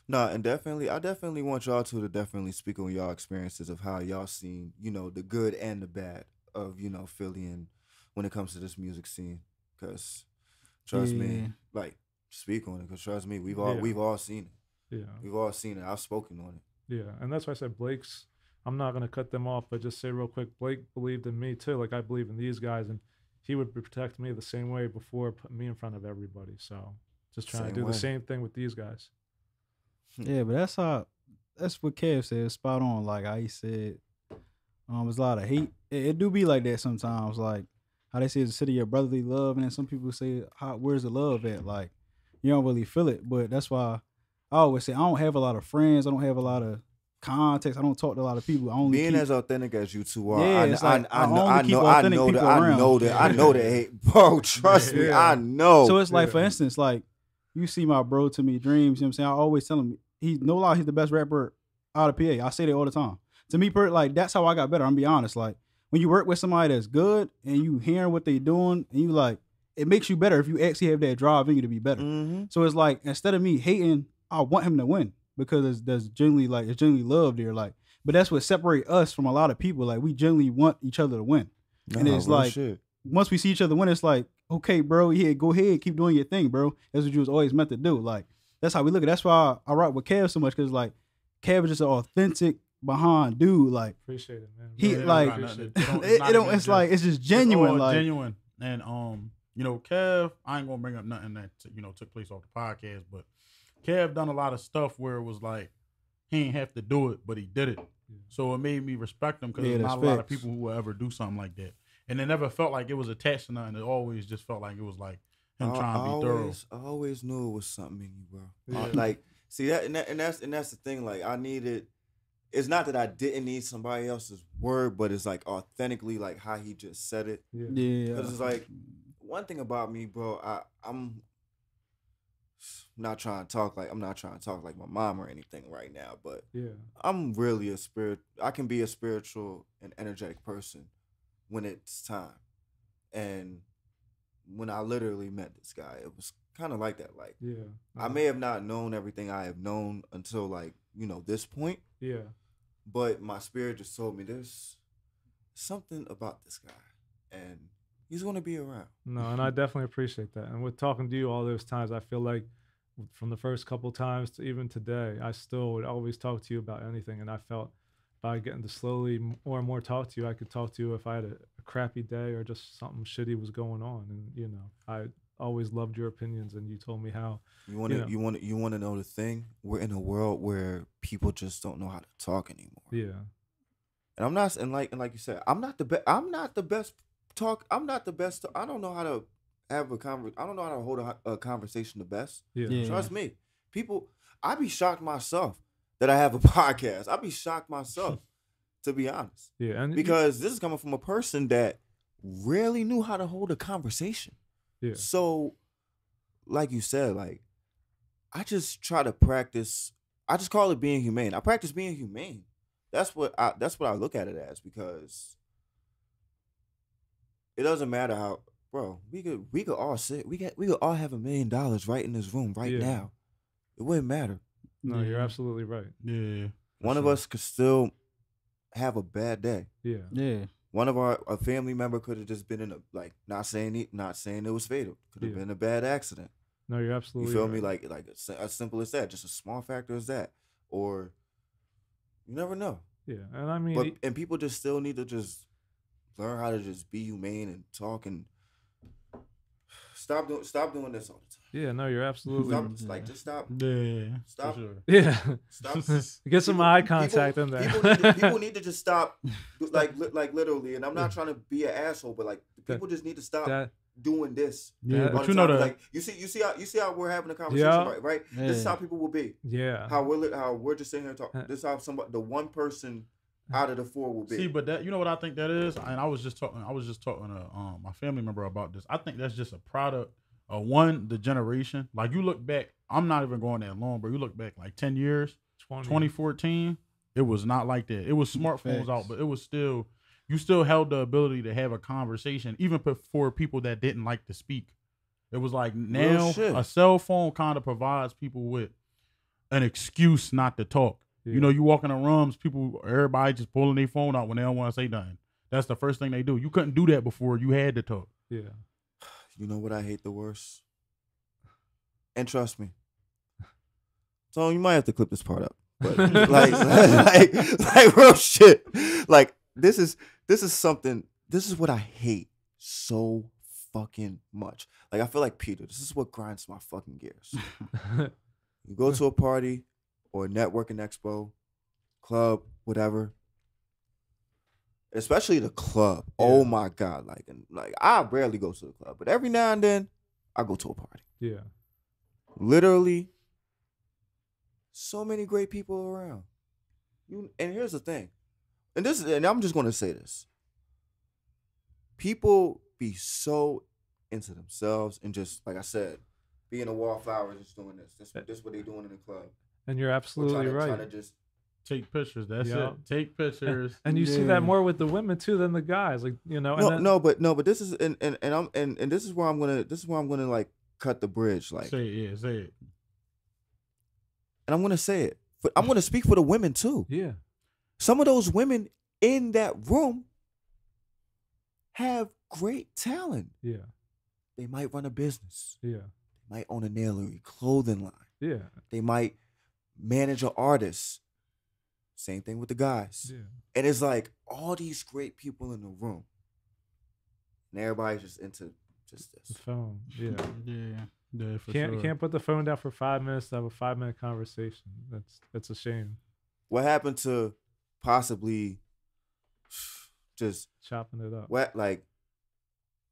No, and definitely, I definitely want y'all two to definitely speak on y'all experiences of how y'all seen, the good and the bad of, Philly and when it comes to this music scene. Cause trust me, like speak on it. Cause trust me, we've all seen it. Yeah, We've all seen it. I've spoken on it. Yeah, and that's why I said Blake's. I'm not gonna cut them off, but just say real quick, Blake believed in me too. Like I believe in these guys, and he would protect me the same way before putting me in front of everybody. So just trying to do the same thing with these guys. Yeah, but that's what Kev said, spot on. Like how he said, there's a lot of hate. It do be like that sometimes. Like how they say it's a city of brotherly love, and then some people say, where's the love at? Like you don't really feel it. But that's why I always say I don't have a lot of friends. I don't have a lot of context. I don't talk to a lot of people. I only being as authentic as you two are. Yeah, I know that hate, bro. Trust me, I know. So it's like, for instance, like you see my bro to me Dreams. You know what I'm saying? I always tell him he's the best rapper out of PA. I say that all the time. To me, like that's how I got better. I'm gonna be honest. Like when you work with somebody that's good and you hearing what they doing and you like, it makes you better if you actually have that drive in you to be better. Mm-hmm. So it's like instead of me hating, I want him to win because there's genuinely love there. Like, but that's what separate us from a lot of people. Like we genuinely want each other to win, and it's like once we see each other win, it's like, okay, bro, yeah, go ahead, keep doing your thing, bro. That's what you was always meant to do. Like that's how we look at it. That's why I rock with Kev so much because like Kev is just an authentic behind dude. Like appreciate it, man. He it. It's just genuine. It's like genuine. And Kev, I ain't gonna bring up nothing that took place off the podcast, but Kev done a lot of stuff where it was like he ain't have to do it, but he did it. So it made me respect him because there's not a lot of people who will ever do something like that. And it never felt like it was attached to nothing. It always just felt like it was like him trying to be thorough. I always knew it was something in you, bro. Yeah. Like, see that, and that's the thing. Like, I needed. It's not that I didn't need somebody else's word, but it's like authentically, like how he just said it. Yeah. Because it's like one thing about me, bro. I'm not trying to talk like my mom or anything right now, but I'm really a spirit. I can be a spiritual and energetic person when it's time. And when I literally met this guy, it was kind of like that. Like, I may have not known everything I have known until like, this point. Yeah. But my spirit just told me there's something about this guy and he's going to be around. No, and I definitely appreciate that. And with talking to you all those times, I feel like from the first couple times to even today, I still would always talk to you about anything. And I felt by getting to slowly more and more talk to you, I could talk to you if I had a crappy day or just something shitty was going on. And, I always loved your opinions, and you told me how. You want to know the thing? We're in a world where people just don't know how to talk anymore. Yeah. And I'm not, and like you said, I'm not the best talk. I'm not the best. I don't know how to have a conversation. I don't know how to hold a conversation the best. Yeah. Trust me. People, I be shocked myself that I have a podcast. I be shocked myself, to be honest. Yeah. And because this is coming from a person that rarely knew how to hold a conversation. Yeah. So, like you said, like, I just try to practice. I just call it being humane. I practice being humane. That's what I look at it as, because it doesn't matter how, bro. We could all sit. We could all have $1 million right in this room right now. It wouldn't matter. No, you're absolutely right. Yeah. One of us could still have a bad day. Yeah. Yeah. One of a family member could have just been in not saying it was fatal. Could have been a bad accident. No, you're absolutely. You feel right. me? Like as simple as that, just a small factor as that, or you never know. Yeah, and I mean, and people just still need to just learn how to just be humane and talk and stop doing this all the time. Yeah, no, you're absolutely. Just stop. Yeah. Stop. Sure. Yeah. Stop. Get some eye contact in there. People need to just stop, like literally. And I'm not trying to be an asshole, but like people just need to stop doing this. Yeah, but like you see how we're having a conversation, right? Yeah. This is how people will be. Yeah. How we're just sitting here talking. This is how the one person out of the 4 will be. See, but that, what I think that is, and I was just talking to my family member about this. I think that's just a product of the generation. Like, you look back, I'm not even going that long, but you look back like 10 years, 2014, it was not like that. It was smartphones out, but it was still you still held the ability to have a conversation, even for people that didn't like to speak. It was like now a cell phone kind of provides people with an excuse not to talk. Yeah. You know, you walk in the rooms, everybody just pulling their phone out when they don't want to say nothing. That's the first thing they do. You couldn't do that before. You had to talk. Yeah. You know what I hate the worst? And trust me. So you might have to clip this part up. But like real shit. Like this is what I hate so fucking much. Like I feel like Peter, this is what grinds my fucking gears. You go to a party or a networking expo, club, whatever. Especially the club. Yeah. Oh my God. Like I rarely go to the club, but every now and then I go to a party. Yeah. Literally, so many great people around. And here's the thing. And I'm just gonna say this. People be so into themselves and just, like I said, being a wallflower, just doing this. This what they doing in the club. And you're absolutely right. Trying to just take pictures. That's it. Take pictures. And you see that more with the women too than the guys. Like, you know. But this is and this is where I'm gonna like cut the bridge. Like say it. And I'm gonna say it. But I'm gonna speak for the women too. Yeah. Some of those women in that room have great talent. Yeah. They might run a business. Yeah. They might own a nailery, clothing line. Yeah. They might manage an artist. Same thing with the guys. Yeah. And it's like all these great people in the room. And everybody's just into just this. The phone. Yeah. Yeah, for sure. You can't put the phone down for 5 minutes to have a 5-minute conversation. That's a shame. What happened to possibly just chopping it up? What, like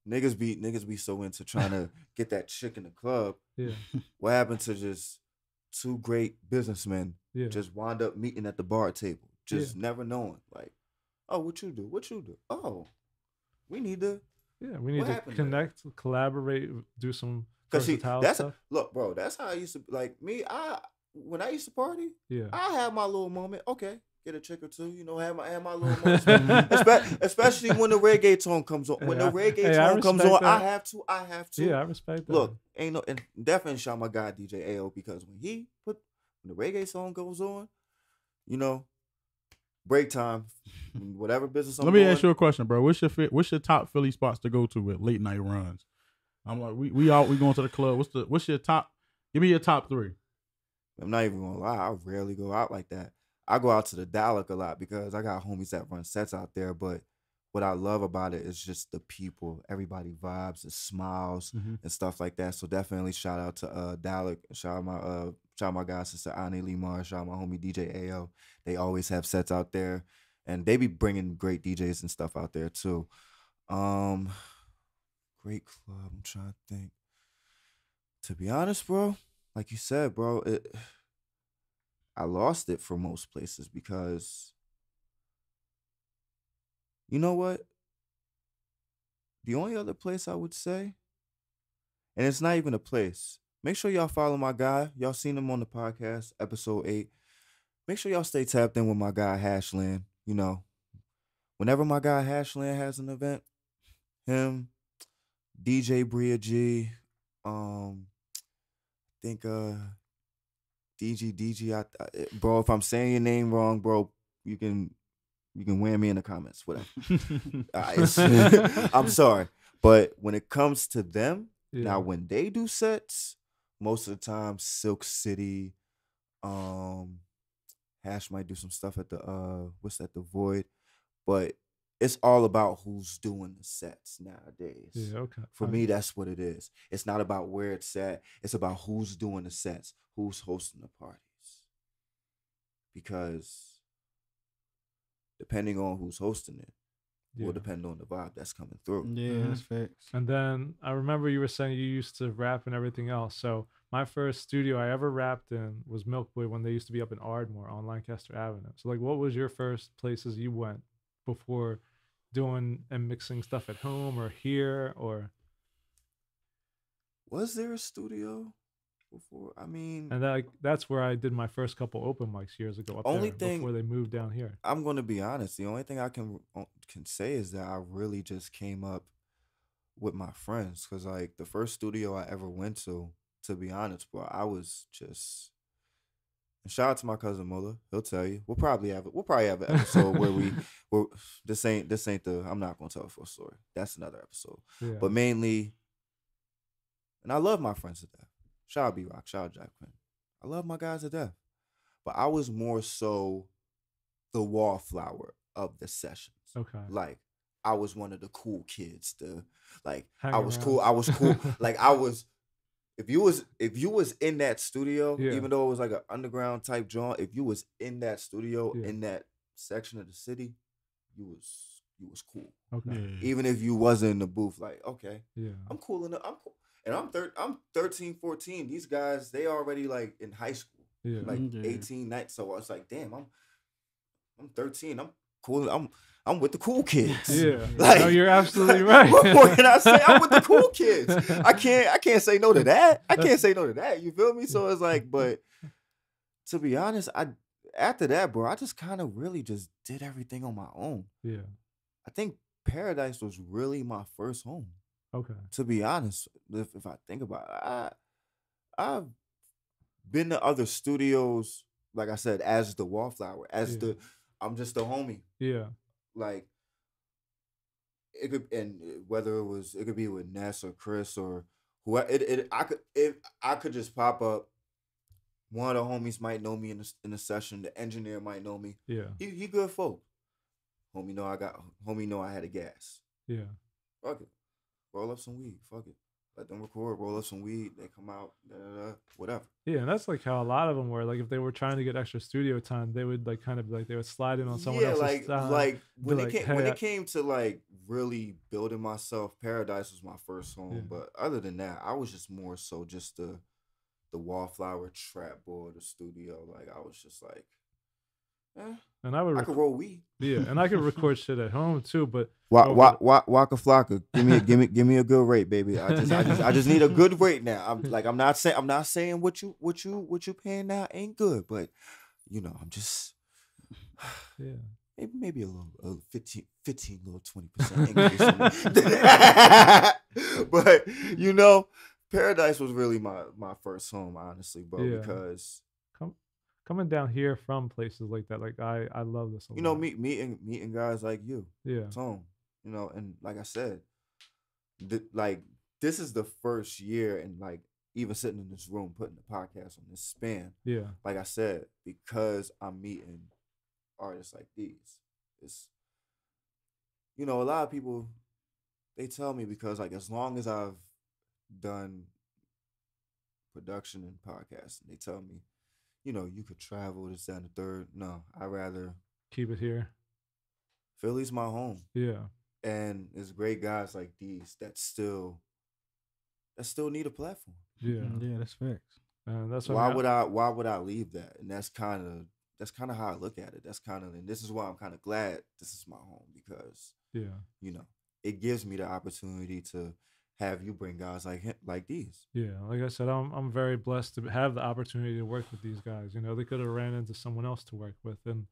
niggas be so into trying to get that chick in the club. Yeah. What happened to just two great businessmen just wind up meeting at the bar table, just never knowing, like, oh, what you do? Oh, we need to connect, collaborate, do some versatile stuff. Look, bro, that's how I used to, like, when I used to party, I had my little moment. Okay, get a chick or two, you know, have my little moment. Especially when the reggaeton comes on. When the reggaeton comes on, I have to. Yeah, I respect that. Look, and definitely shout my guy DJ AO, because when the reggae song goes on, you know, break time, whatever business I'm Let me doing. ask you a question, bro. What's your top Philly spots to go to with late night runs? I'm like, we going to the club. What's your top? Give me your top 3. I'm not even gonna lie, I rarely go out like that. I go out to the Dalek a lot because I got homies that run sets out there. But what I love about it is just the people. Everybody vibes and smiles and stuff like that. So definitely shout out to Dalek. Shout out my guy sister Annie Limar. Shout out my homie DJ AO. They always have sets out there, and they be bringing great DJs and stuff out there too. Great club. I'm trying to think. To be honest, bro, like you said, bro, I lost it for most places because, you know what? The only other place I would say, and it's not even a place, make sure y'all follow my guy. Y'all seen him on the podcast, episode 8. Make sure y'all stay tapped in with my guy, Hashland. You know, whenever my guy, Hashland, has an event, him, DJ Bria G, think DG, bro, if I'm saying your name wrong, bro, you can wear me in the comments, whatever. I'm sorry, but when it comes to them, now when they do sets, most of the time Silk City, Hash might do some stuff at the the Void, but it's all about who's doing the sets nowadays. Yeah, okay. For me, that's what it is. It's not about where it's at. It's about who's doing the sets, who's hosting the parties. Because depending on who's hosting it, will depend on the vibe that's coming through. Yeah, that's facts. And then I remember you were saying you used to rap and everything else. So my first studio I ever rapped in was Milk Boy when they used to be up in Ardmore on Lancaster Avenue. So like, what was your first places you went before doing and mixing stuff at home or here? Or was there a studio before. I mean, And that's where I did my first couple open mics years ago up only there thing before they moved down here. I'm gonna be honest. The only thing I can say is that I really just came up with my friends, because like the first studio I ever went to be honest, bro, I was just. And shout out to my cousin Muller. He'll tell you. We'll probably have an episode where this ain't the. I'm not gonna tell a full story. That's another episode. Yeah. But mainly, and I love my friends to death. Shout out B-Rock. Shout out Jack Quinn. I love my guys to death. But I was more so the wallflower of the sessions. Okay. Like, I was one of the cool kids. Hang I was around. cool. I was cool. Like, I was. If you was in that studio, Yeah. even though it was like an underground type joint, if you was in that studio, Yeah. in that section of the city, you was cool. Okay. Yeah. Even if you wasn't in the booth, like, okay, Yeah. I'm cool enough. I'm cool. And I'm 13, 14. These guys, they already like in high school. Yeah. Like Yeah. 18, 19. So I was like, damn, I'm 13. I'm cool. I'm with the cool kids. Yeah. Like, no, you're absolutely right. What more can I say? I'm with the cool kids. I can't say no to that. I can't say no to that. You feel me? So it's like, but to be honest, after that, bro, I just kind of really just did everything on my own. Yeah. I think Paradise was really my first home. Okay. To be honest, if I think about it, I've been to other studios, like I said, as the wallflower, I'm just a homie. Yeah. Like, it could, and whether it could be with Ness or Chris or whoever, I could just pop up. One of the homies might know me in the session. The engineer might know me. Yeah. He good folk. Homie know I had a gas. Yeah. Fuck it. Roll up some weed. Fuck it. Let them record. Roll up some weed. They come out. Whatever. Yeah, and that's like how a lot of them were. Like if they were trying to get extra studio time, they would like kind of like they would slide in on someone else's like style. like when Be it like, came "Hey, when I-" it came to like really building myself, Paradise was my first home. Yeah. But other than that, I was just more so just the wallflower trap boy of the studio. Like I was just like, And I would I could roll weed. yeah, and I could record shit at home too, but Waka Flocka, give me a good rate, baby. I just need a good rate now. I'm not saying what you paying now ain't good, but you know, I'm just yeah. maybe a little 15 little 20% increase. But you know, Paradise was really my first home, honestly, bro, Yeah. because Coming down here from places like that, like I love this a lot. you know, meeting guys like you. Yeah. Tone, you know, and like I said, this is the first year, and like even sitting in this room putting the podcast on this span, Yeah. like I said, because I'm meeting artists like these. It's, you know, a lot of people, they tell me, because like as long as I've done production and podcasting, they tell me, you know, you could travel this, that, and the third. No, I'd rather Keep it here. Philly's my home. Yeah. And there's great guys like these that still need a platform. Yeah. Yeah, that's facts. And that's what Why would I leave that? And that's kind of how I look at it. And this is why I'm kind of glad this is my home, because yeah. you know, it gives me the opportunity to have you bring guys like these. Yeah, like I said, I'm very blessed to have the opportunity to work with these guys. You know, they could have ran into someone else to work with, and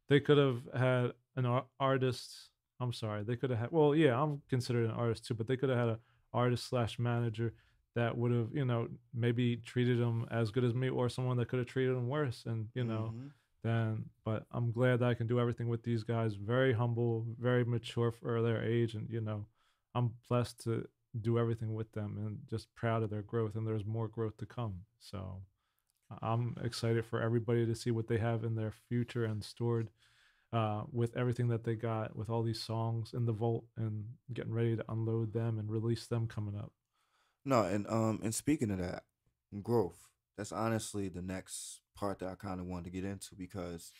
they could have had an artist. I'm sorry, they could have had. Well, yeah, I'm considered an artist too, but they could have had an artist / manager that would have, you know, maybe treated them as good as me, or someone that could have treated them worse. And you know, but I'm glad that I can do everything with these guys. Very humble, very mature for their age, and you know, I'm blessed to do everything with them, and just proud of their growth, and there's more growth to come. So I'm excited for everybody to see what they have in their future and stored with everything that they got, with all these songs in the vault, and getting ready to unload them and release them coming up. No, and speaking of that, growth, that's honestly the next part that I kind of wanted to get into, because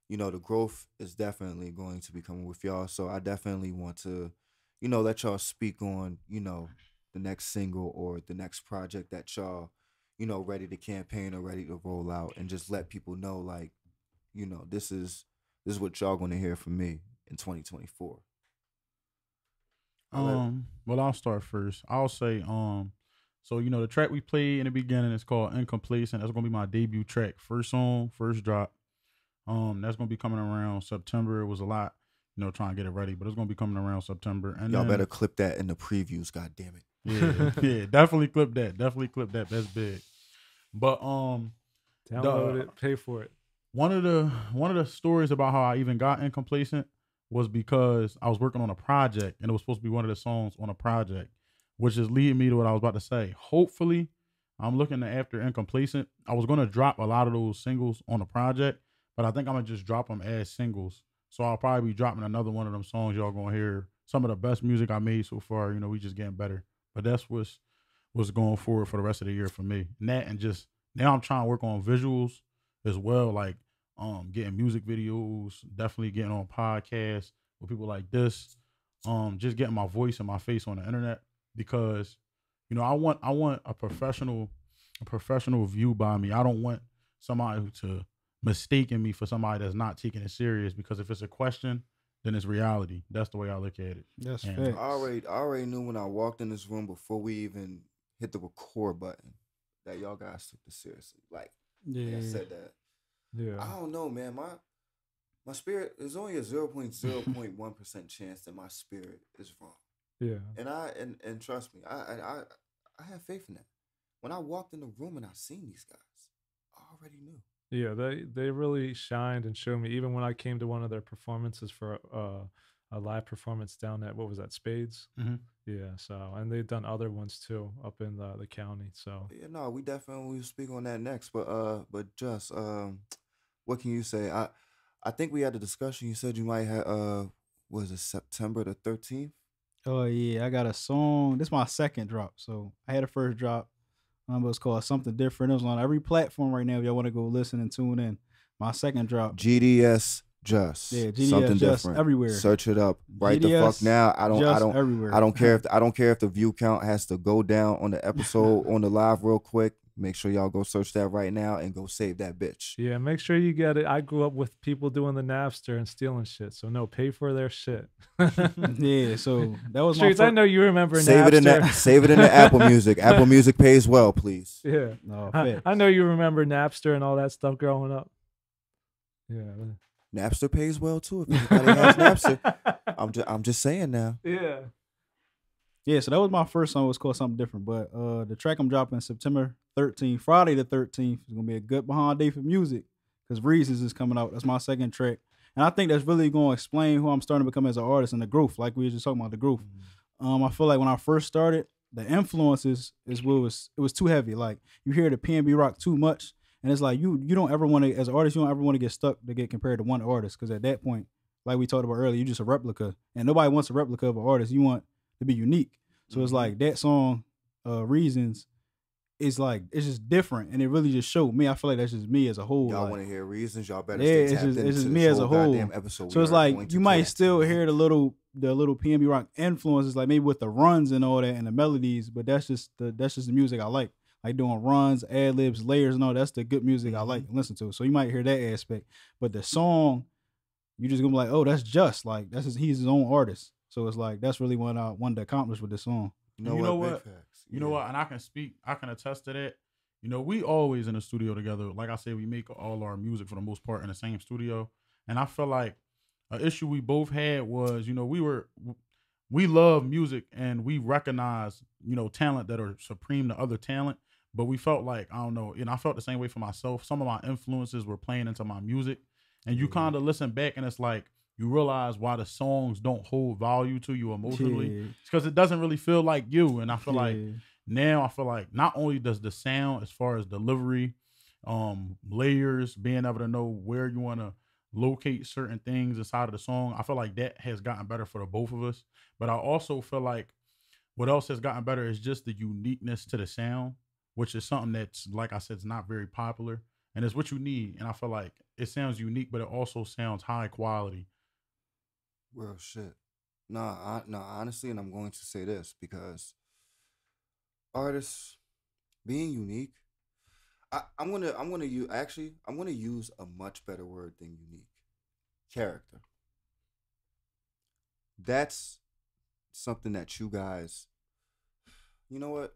you know, the growth is definitely going to be coming with y'all. So I definitely want to, you know, let y'all speak on, you know, the next single or the next project that y'all, you know, ready to campaign or ready to roll out, and just let people know, like, you know, this is what y'all gonna hear from me in 2024. Well, I'll start first. I'll say, So, you know, the track we played in the beginning is called Incomplacent. That's gonna be my debut track. First song, first drop. That's gonna be coming around September. It was a lot, you know, trying to get it ready, but it's gonna be coming around September. And Y'all then, better clip that in the previews, god damn it. yeah, yeah, definitely clip that. Definitely clip that. That's big. But Download it, pay for it. one of the stories about how I even got Incomplacent was because I was working on a project and it was supposed to be one of the songs on a project, which is leading me to what I was about to say. Hopefully, I'm looking at after Incomplacent. I was gonna drop a lot of those singles on the project, but I think I'm gonna just drop them as singles. So I'll probably be dropping another one of them songs y'all gonna hear. Some of the best music I made so far. You know, we just getting better. But that's what's going forward for the rest of the year for me. And that, and just now I'm trying to work on visuals as well, like getting music videos, definitely getting on podcasts with people like this, just getting my voice and my face on the internet, because you know I want a professional view by me. I don't want somebody to mistaken me for somebody that's not taking it serious, because if it's a question, then it's reality. That's the way I look at it. That's And fact. I already knew when I walked in this room before we even hit the record button that y'all guys took this seriously. Like I said that. Yeah. I don't know, man. My spirit, there's only a 0.1% chance that my spirit is wrong. Yeah. And trust me, I have faith in that. When I walked in the room and I seen these guys, I already knew. Yeah, they really shined and showed me. Even when I came to one of their performances for a live performance down at, what was that, Spades? Mhm. Yeah. So, and they've done other ones too up in the county. So Yeah, no, we definitely will speak on that next. But just what can you say? I think we had a discussion. You said you might have was it September the 13th? Oh yeah, I got a song. This is my second drop. So I had a first drop. It was called Something Different. It was on every platform right now. If y'all want to go listen and tune in. My second drop. GDS Jus. Yeah, GDS Something Jus different. everywhere. Search it up right the GDS fuck now. I Jus don't everywhere. I don't care if the view count has to go down on the episode on the live real quick. Make sure y'all go search that right now and go save that bitch. yeah, make sure you get it. I grew up with people doing the Napster and stealing shit. So no, pay for their shit. Yeah, so that was Streets, my I know you remember Save Napster. save it in the Apple Music. Apple Music pays well, please. Yeah. No, I facts. know you remember Napster and all that stuff growing up. Yeah. Napster pays well too. If anybody has Napster, I'm just saying now. Yeah. Yeah, so that was my first song. It was called Something Different. But the track I'm dropping September 13th, Friday the 13th, is gonna be a good behind day for music, because Reasons is coming out. That's my second track, and I think that's really gonna explain who I'm starting to become as an artist and the growth. Like we were just talking about the growth. I feel like when I first started, the influences is what it was too heavy. Like you hear the P&B rock too much, and it's like you don't ever want to, as an artist, you don't ever want to get stuck to get compared to one artist, because at that point, like we talked about earlier, you're just a replica, and nobody wants a replica of an artist. You want to be unique. So it's like that song, Reasons, is like it's just different, and it really just showed me. I feel like that's just me as a whole. Y'all like, want to hear Reasons? Y'all better yeah, stay tapped it's into just this me as a whole. goddamn episode. So it's like you might still hear the little P&B rock influences, like maybe with the runs and all that and the melodies, but that's just the music I like doing runs, ad libs, layers, and all. That's the good music I like and listen to. So you might hear that aspect, but the song, you just gonna be like, oh, that's just like he's his own artist. So it's like that's really what I wanted to accomplish with this song. You know what? You know what? And I can attest to that. You know, we always in the studio together. Like I said, we make all our music for the most part in the same studio. And I feel like an issue we both had was, you know, we love music and we recognize, you know, talent that are supreme to other talent. But we felt like, I don't know, and I felt the same way for myself. Some of my influences were playing into my music. And you kind of listen back and it's like, you realize why the songs don't hold value to you emotionally. Yeah. It's because it doesn't really feel like you. And I feel like now I feel like not only does the sound, as far as delivery, layers, being able to know where you want to locate certain things inside of the song, I feel like that has gotten better for the both of us. But I also feel like what else has gotten better is just the uniqueness to the sound, which is something that's, like I said, it's not very popular. And it's what you need. And I feel like it sounds unique, but it also sounds high quality. Well, shit. No, honestly, and I'm going to say this because artists being unique, I'm gonna use a much better word than unique. Character. That's something that you guys, you know what?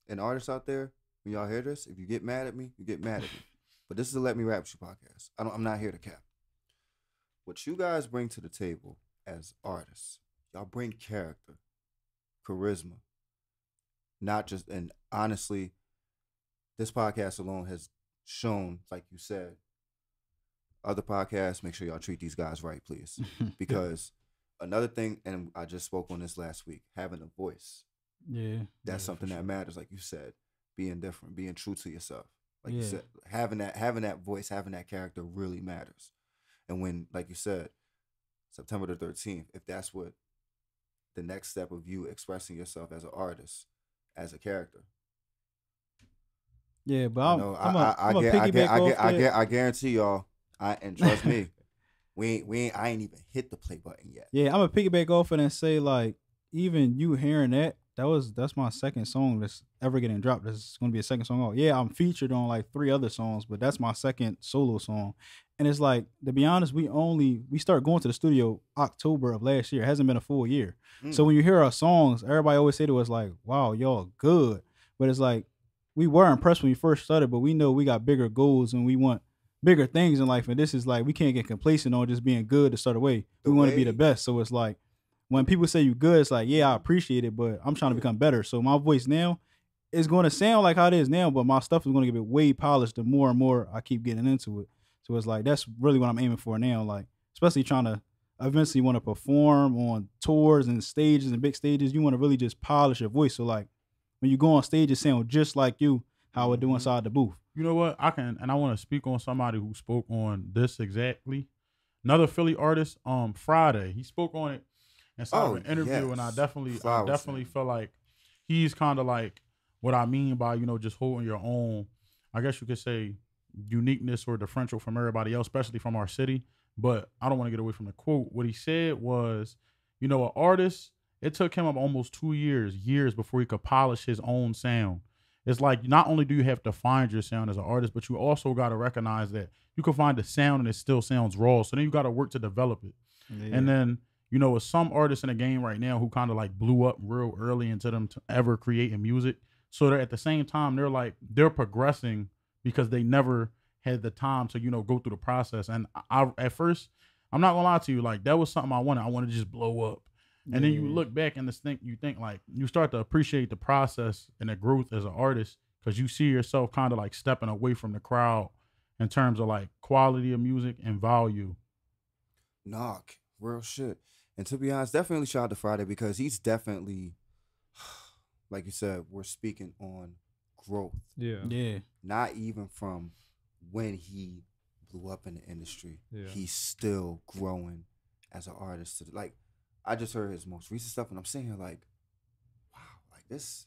and artists out there, when y'all hear this, if you get mad at me, you get mad at me. But this is a Let Me Rap With You podcast. I'm not here to cap. What you guys bring to the table as artists, y'all bring character, charisma, not just, and honestly, this podcast alone has shown, like you said, other podcasts, make sure y'all treat these guys right, please. Because another thing, and I just spoke on this last week, having a voice. Yeah. That's something that matters, like you said. Being different, being true to yourself. Like you said, having that voice, having that character really matters. And when, like you said, September the 13th, if that's what the next step of you expressing yourself as an artist, as a character. Yeah, but I guarantee y'all, and trust me, I ain't even hit the play button yet. Yeah, I'm gonna piggyback off it and say, like, even you hearing that's my second song that's ever getting dropped. That's gonna be a second song out. Yeah, I'm featured on like 3 other songs, but that's my second solo song. And it's like, to be honest, we started going to the studio October of last year. It hasn't been a full year. So when you hear our songs, everybody always say to us like, wow, y'all good. But it's like, we were impressed when we first started, but we know we got bigger goals and we want bigger things in life. And this is like, we can't get complacent on just being good to start away. We want to be the best. So it's like, when people say you good, it's like, yeah, I appreciate it, but I'm trying to become better. So my voice now is going to sound like how it is now, but my stuff is going to get way polished the more and more I keep getting into it. So it's like, that's really what I'm aiming for now. Like, especially trying to eventually want to perform on tours and stages and big stages. You want to really just polish your voice. So like, when you go on stage, it sounds just like you, how it do inside the booth. You know what? I want to speak on somebody who spoke on this exactly. Another Philly artist, Friday. He spoke on it inside of an interview, and I definitely feel like he's kind of like what I mean by, you know, just holding your own, I guess you could say, uniqueness or differential from everybody else, especially from our city. But I don't want to get away from the quote. What he said was, you know, an artist, it took him almost 2 years before he could polish his own sound. It's like, not only do you have to find your sound as an artist, but you also got to recognize that you can find the sound and it still sounds raw. So then you got to work to develop it. Yeah. And then, you know, with some artists in the game right now who kind of like blew up real early into them to ever creating music. So that at the same time, they're progressing because they never had the time to, you know, go through the process. And at first, I'm not gonna lie to you, like, that was something I wanted to just blow up. And then you look back and you think like, you start to appreciate the process and the growth as an artist, because you see yourself kind of like stepping away from the crowd in terms of like quality of music and value. Knock, real shit. And to be honest, definitely shout out to Friday, because he's definitely, like you said, we're speaking on growth. Yeah. Yeah. Not even from when he blew up in the industry. Yeah. He's still growing as an artist. Like, I just heard his most recent stuff, and I'm sitting here like, wow, like this,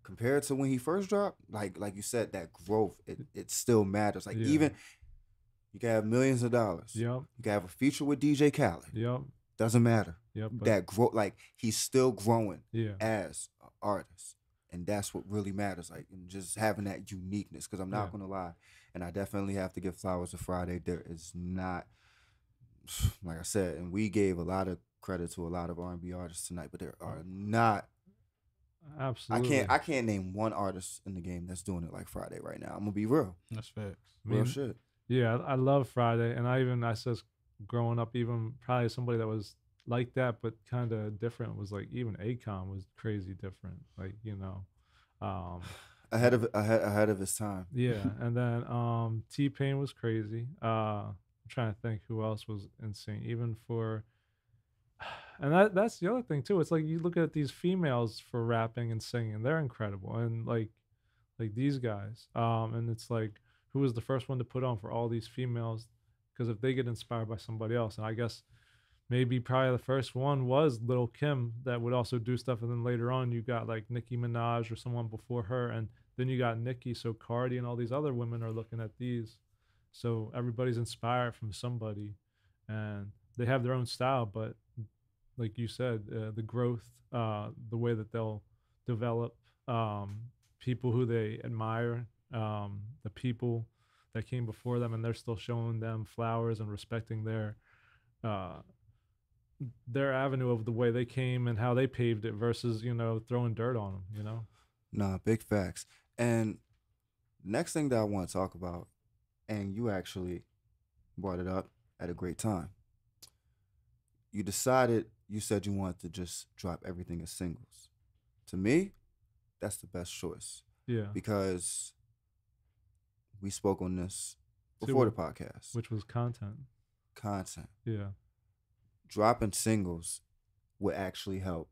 compared to when he first dropped, like you said, that growth, it still matters. Like, even you can have millions of dollars. Yep. You can have a feature with DJ Khaled. Yep. Doesn't matter. Yep. That growth, like, he's still growing as an artist. And that's what really matters. Like, and just having that uniqueness. Because I'm not gonna lie, and I definitely have to give flowers to Friday. There is not, like I said, and we gave a lot of credit to a lot of R&B artists tonight, but there are not. Absolutely. I can't name one artist in the game that's doing it like Friday right now. I'm gonna be real. That's facts. Real shit. Yeah, I love Friday, and I said growing up, even probably somebody that was like that, but kind of different, was like, even Akon was crazy different. Like, you know, ahead of his time. Yeah, and then T-Pain was crazy. I'm trying to think who else was insane, even for. And that's the other thing too. It's like, you look at these females for rapping and singing, they're incredible, and like these guys. And it's like, who was the first one to put on for all these females? Because if they get inspired by somebody else, and I guess maybe probably the first one was Lil' Kim, that would also do stuff, and then later on you got like Nicki Minaj or someone before her, and then you got Nicki, so Cardi and all these other women are looking at these. So everybody's inspired from somebody, and they have their own style, but like you said, the growth, the way that they'll develop, people who they admire, the people that came before them, and they're still showing them flowers and respecting their avenue of the way they came and how they paved it, versus, you know, throwing dirt on them, you know? Nah, big facts. And next thing that I want to talk about, and you actually brought it up at a great time. You said you wanted to just drop everything as singles. To me, that's the best choice Yeah. because we spoke on this before the podcast. Which was content. Content. Yeah. Dropping singles would actually help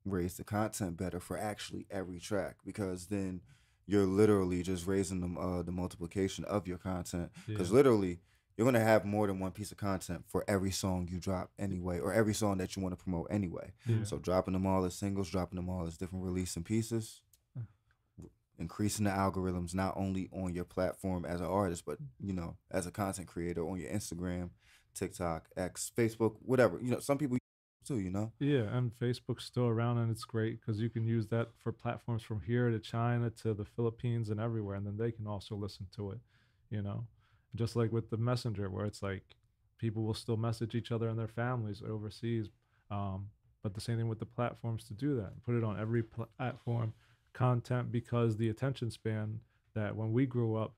raise the content better for actually every track, because then you're literally just raising the multiplication of your content, because literally you're going to have more than one piece of content for every song you drop anyway, or every song that you want to promote anyway. So dropping them all as singles, dropping them all as different releasing pieces, increasing the algorithms not only on your platform as an artist, but as a content creator on your Instagram, TikTok, X, Facebook, whatever. Some people too, Yeah, and Facebook's still around, and it's great because you can use that for platforms from here to China to the Philippines and everywhere, and then they can also listen to it, just like with the Messenger, where it's like people will still message each other and their families overseas, but the same thing with the platforms to do that, put it on every platform content, because the attention span that when we grew up,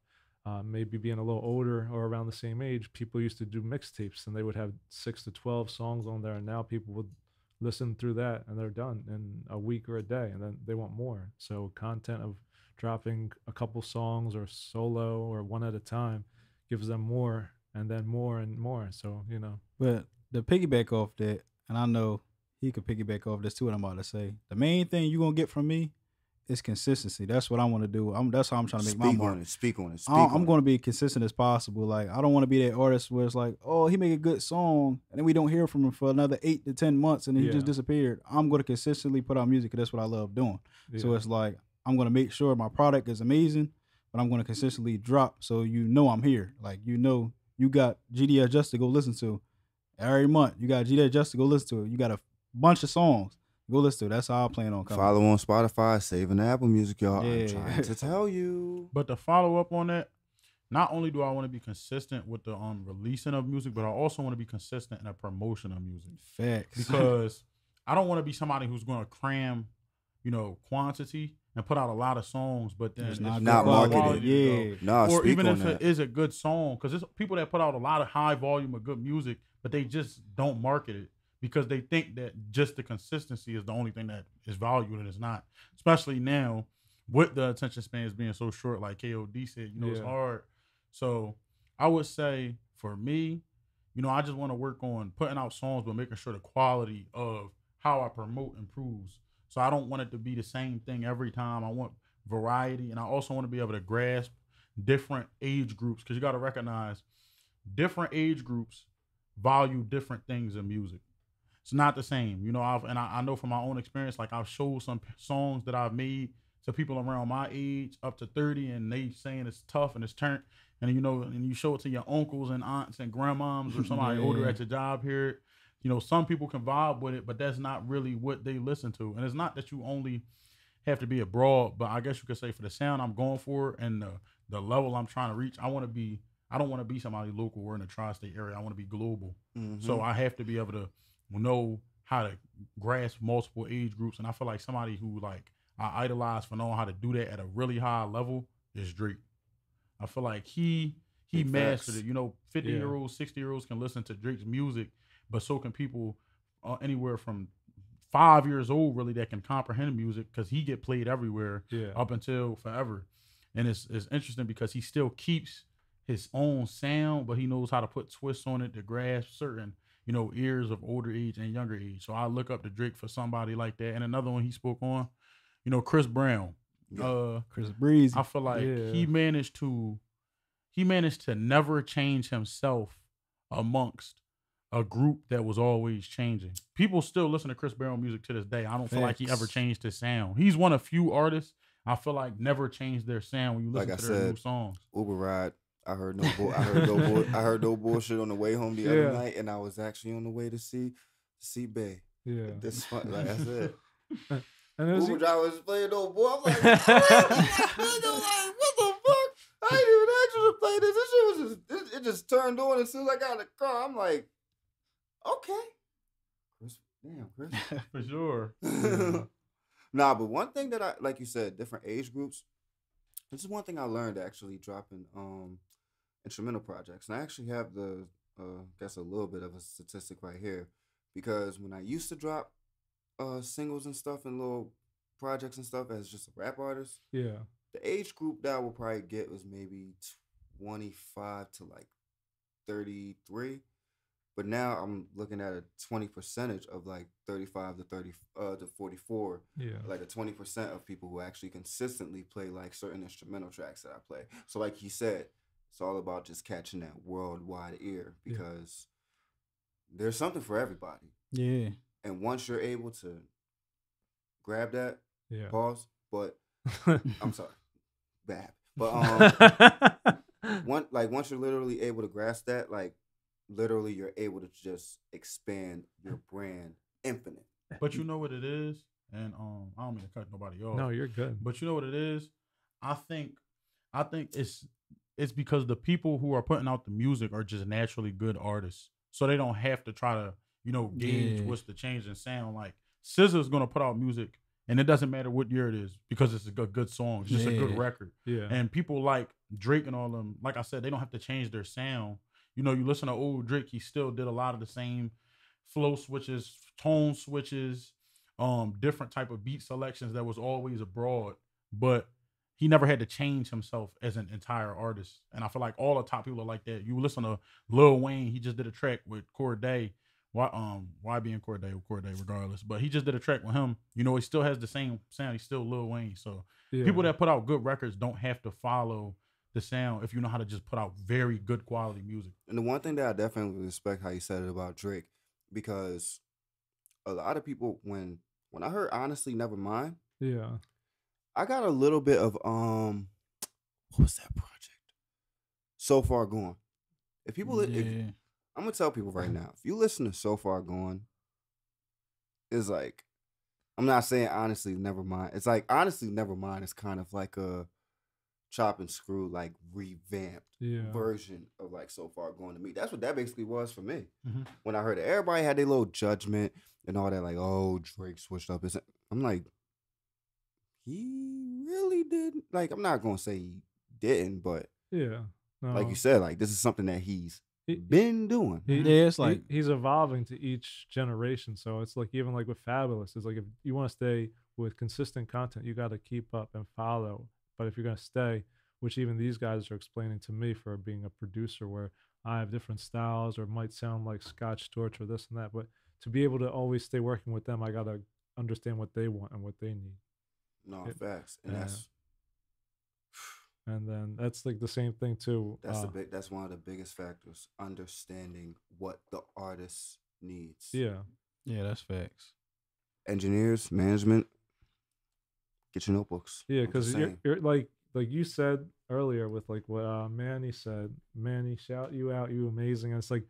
maybe being a little older or around the same age, people used to do mixtapes and they would have 6 to 12 songs on there, and now people would listen through that and they're done in a week or a day, and then they want more. So content of dropping a couple songs or solo or one at a time gives them more and then more and more. So But the piggyback off that, and I know he could piggyback off this too, what I'm about to say. The main thing you're going to get from me is consistency. That's what I want to do. That's how I'm trying to make my mark. Speak on it. I'm going to be consistent as possible. Like, I don't want to be that artist where it's like, oh, he make a good song, and then we don't hear from him for another 8 to 10 months, and he just disappeared. I'm going to consistently put out music, because that's what I love doing. So it's like, I'm going to make sure my product is amazing, but I'm going to consistently drop, so I'm here. Like, you got GDS Jus to go listen to every month. You got GDS Jus to go listen to. You got a bunch of songs. Go listen to it. That's how I plan on coming. Follow on Spotify, saving the Apple Music, y'all. Yeah. I'm trying to tell you. But to follow up on that, not only do I want to be consistent with the releasing of music, but I also want to be consistent in the promotion of music. Facts. Because I don't want to be somebody who's going to cram, quantity and put out a lot of songs, but then it's not marketed. Yeah. Nah, or even if it is a good song, because there's people that put out a lot of high volume of good music, but they just don't market it, because they think that just the consistency is the only thing that is valued, and it's not. Especially now with the attention spans being so short, like KOD said, it's hard. So I would say for me, I just want to work on putting out songs, but making sure the quality of how I promote improves. So I don't want it to be the same thing every time. I want variety, and I also want to be able to grasp different age groups, because you got to recognize different age groups value different things in music. It's not the same, I know from my own experience, like I've showed some songs that I've made to people around my age up to 30, and they saying it's tough and it's turnt, and and you show it to your uncles and aunts and grandmoms or somebody older at your job here. Some people can vibe with it, but that's not really what they listen to. And it's not that you only have to be abroad, but I guess you could say for the sound I'm going for and the level I'm trying to reach, I don't want to be somebody local or in the tri-state area. I want to be global. So I have to be able to know how to grasp multiple age groups, and I feel like somebody who I idolize for knowing how to do that at a really high level is Drake. I feel like he mastered it. 50-year-olds, 60-year-olds can listen to Drake's music, but so can people anywhere from 5 years old really that can comprehend music, because he get played everywhere up until forever. And it's interesting because he still keeps his own sound, but he knows how to put twists on it to grasp certain ears of older age and younger age. So I look up to Drake for somebody like that. And another one he spoke on, Chris Brown. Chris Breezy. I feel like he managed to never change himself amongst a group that was always changing. People still listen to Chris Brown music to this day. I don't feel like he ever changed his sound. He's one of few artists I feel like never changed their sound when you listen to their new songs. Uber ride. I heard no bullshit on the way home the other night, and I was actually on the way to see Bay. Yeah, this is fun. Like I said, and Uber driver was playing no boy. I'm like, what the fuck? I didn't even ask you to play this. This shit was just it just turned on as soon as I got in the car. I'm like, okay, Chris, for sure. Nah, but one thing that I like you said, different age groups. This is one thing I learned actually dropping instrumental projects. And I actually have the guess a little bit of a statistic right here. Because when I used to drop singles and stuff and little projects and stuff as just a rap artist, Yeah. the age group that I would probably get was maybe 25 to like 33. But now I'm looking at a 20% of like 35 to 30 to 44. Yeah. Like a 20% of people who actually consistently play like certain instrumental tracks that I play. So like he said, it's all about just catching that worldwide ear because there's something for everybody. Yeah. And once you're able to grab that, pause, but I'm sorry, bad. But once you're literally able to grasp that, like literally you're able to just expand your brand infinite. But you know what it is, and I don't mean to cut nobody off. No, you're good. But you know what it is? I think it's because the people who are putting out the music are just naturally good artists, so they don't have to try to gauge what's the change in sound. Like SZA's gonna put out music, and it doesn't matter what year it is because it's a good song. It's just a good record. Yeah. And people like Drake and all them, like I said, they don't have to change their sound. You listen to old Drake, he still did a lot of the same flow switches, tone switches, different type of beat selections that was always abroad, but he never had to change himself as an entire artist. And I feel like all the top people are like that. You listen to Lil Wayne, he just did a track with Corday. Why being Corday regardless, but he just did a track with him. He still has the same sound. He's still Lil Wayne. So people that put out good records don't have to follow the sound if you know how to just put out very good quality music. And the one thing that I definitely respect how you said it about Drake, because a lot of people when I heard Honestly Nevermind, I got a little bit of what was that project? So Far Gone. If people I'm gonna tell people right now, if you listen to So Far Gone, it's like, I'm not saying Honestly Nevermind. It's like Honestly Nevermind is kind of like a chop and screw, like revamped version of like So Far Gone to me. That's what that basically was for me. Mm-hmm. When I heard it, everybody had their little judgment and all that, like, oh, Drake switched up his. I'm like, he really didn't. Like, I'm not gonna say he didn't, but like you said, like this is something that he's been doing. It's like he's evolving to each generation. So it's like even like with Fabulous, it's like if you want to stay with consistent content, you got to keep up and follow. But if you're going to stay, which even these guys are explaining to me for being a producer, where I have different styles or might sound like Scotch Storch or this and that, but to be able to always stay working with them, I got to understand what they want and what they need. No, facts. And then that's like the same thing too. That's one of the biggest factors, understanding what the artist needs. Yeah, that's facts. Engineers, management, get your notebooks. Yeah, because you're like you said earlier with like what Manny said. Manny, shout you out, you amazing. And it's like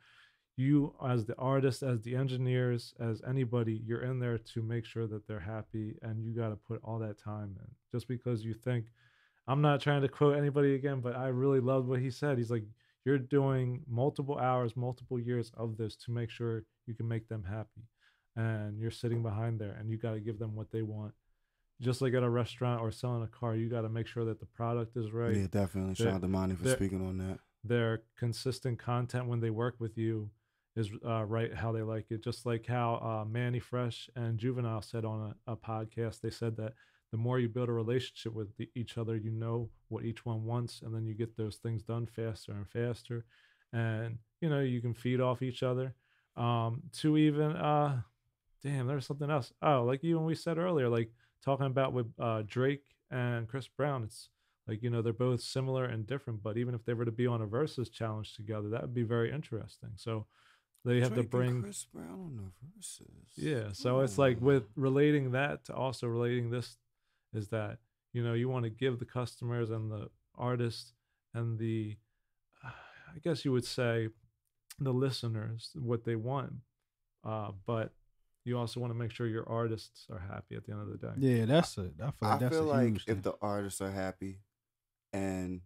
you as the artist, as the engineers, as anybody, you're in there to make sure that they're happy, and you got to put all that time in. Just because you think, I'm not trying to quote anybody again, but I really loved what he said. He's like, you're doing multiple hours, multiple years of this to make sure you can make them happy. And you're sitting behind there and you got to give them what they want. Just like at a restaurant or selling a car, you got to make sure that the product is right. Yeah, definitely. Shout out to Monty for speaking on that. Their consistent content when they work with you is right how they like it. Just like how Manny Fresh and Juvenile said on a podcast, they said that the more you build a relationship with each other, you know what each one wants, and then you get those things done faster and faster. And, you can feed off each other. To even, there's something else. Oh, like even we said earlier, like talking about with Drake and Chris Brown, it's like, they're both similar and different, but even if they were to be on a versus challenge together, that would be very interesting. So they have Drake to bring and Chris Brown on the versus. Yeah. So it's like with relating that to also relating this is that, you want to give the customers and the artists and the, I guess you would say, the listeners what they want. But you also want to make sure your artists are happy at the end of the day. Yeah, that's it. I feel like if the artists are happy and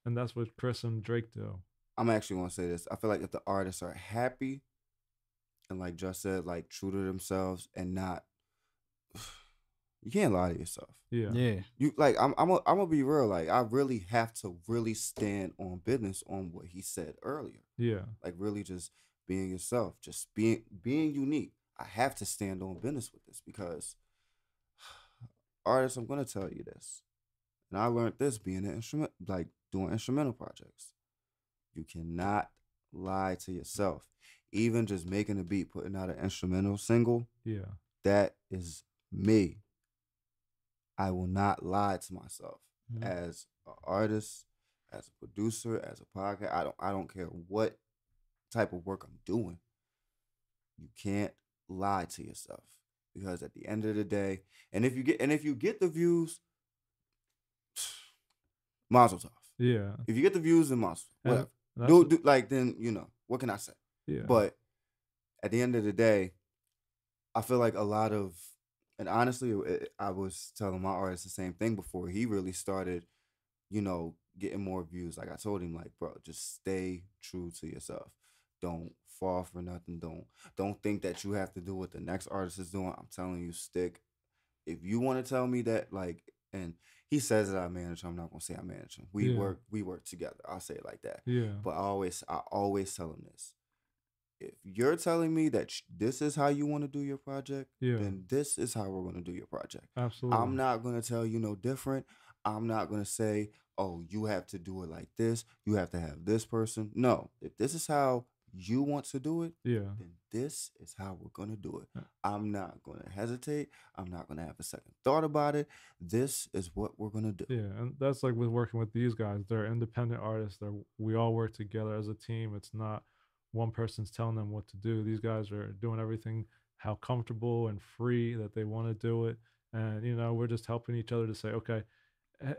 that's what Chris and Drake do. I'm actually going to say this. I feel like if the artists are happy and like just said, like true to themselves and not You can't lie to yourself. Yeah. Yeah. You like I'm gonna be real. Like I really have to really stand on business on what he said earlier. Yeah. Like really just being yourself, just being unique. I have to stand on business with this because artists, I'm gonna tell you this. And I learned this being an instrument, like doing instrumental projects. You cannot lie to yourself. Even just making a beat, putting out an instrumental single, Yeah. that is me. I will not lie to myself as an artist, as a producer, as a podcast. I don't care what type of work I'm doing. You can't lie to yourself because at the end of the day, and if you get the views, mazel tov. Yeah. If you get the views, then mazel. And Whatever. that's- Do like then what can I say? Yeah. But at the end of the day, I feel like a lot of, and honestly, I was telling my artist the same thing before he really started, getting more views. Like I told him, like, bro, just stay true to yourself. Don't fall for nothing. Don't think that you have to do what the next artist is doing. I'm telling you, stick. If you want to tell me that, like, and he says that I manage him, I'm not gonna say I manage him. We work together. I'll say it like that. Yeah. But I always tell him this. If you're telling me that this is how you want to do your project, then this is how we're going to do your project. Absolutely. I'm not going to tell you no different. I'm not going to say, oh, you have to do it like this. You have to have this person. No, if this is how you want to do it, then this is how we're going to do it. I'm not going to hesitate. I'm not going to have a second thought about it. This is what we're going to do. Yeah, and that's like with working with these guys. They're independent artists. We all work together as a team. It's not one person's telling them what to do. These guys are doing everything how comfortable and free that they want to do it. And, we're just helping each other to say, okay,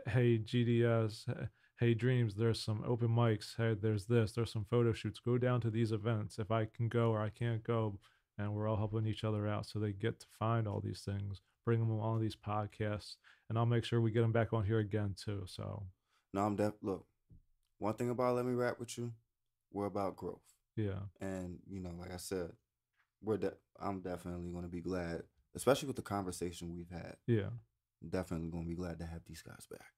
hey, GDS, hey, Dreamzzz, there's some open mics. Hey, there's some photo shoots. Go down to these events if I can go or I can't go. And we're all helping each other out so they get to find all these things, bring them on these podcasts. And I'll make sure we get them back on here again, too. So, no, look, one thing about Let Me Rap With You, we're about growth. Yeah. And, like I said, I'm definitely going to be glad, especially with the conversation we've had. Yeah. I'm definitely going to be glad to have these guys back.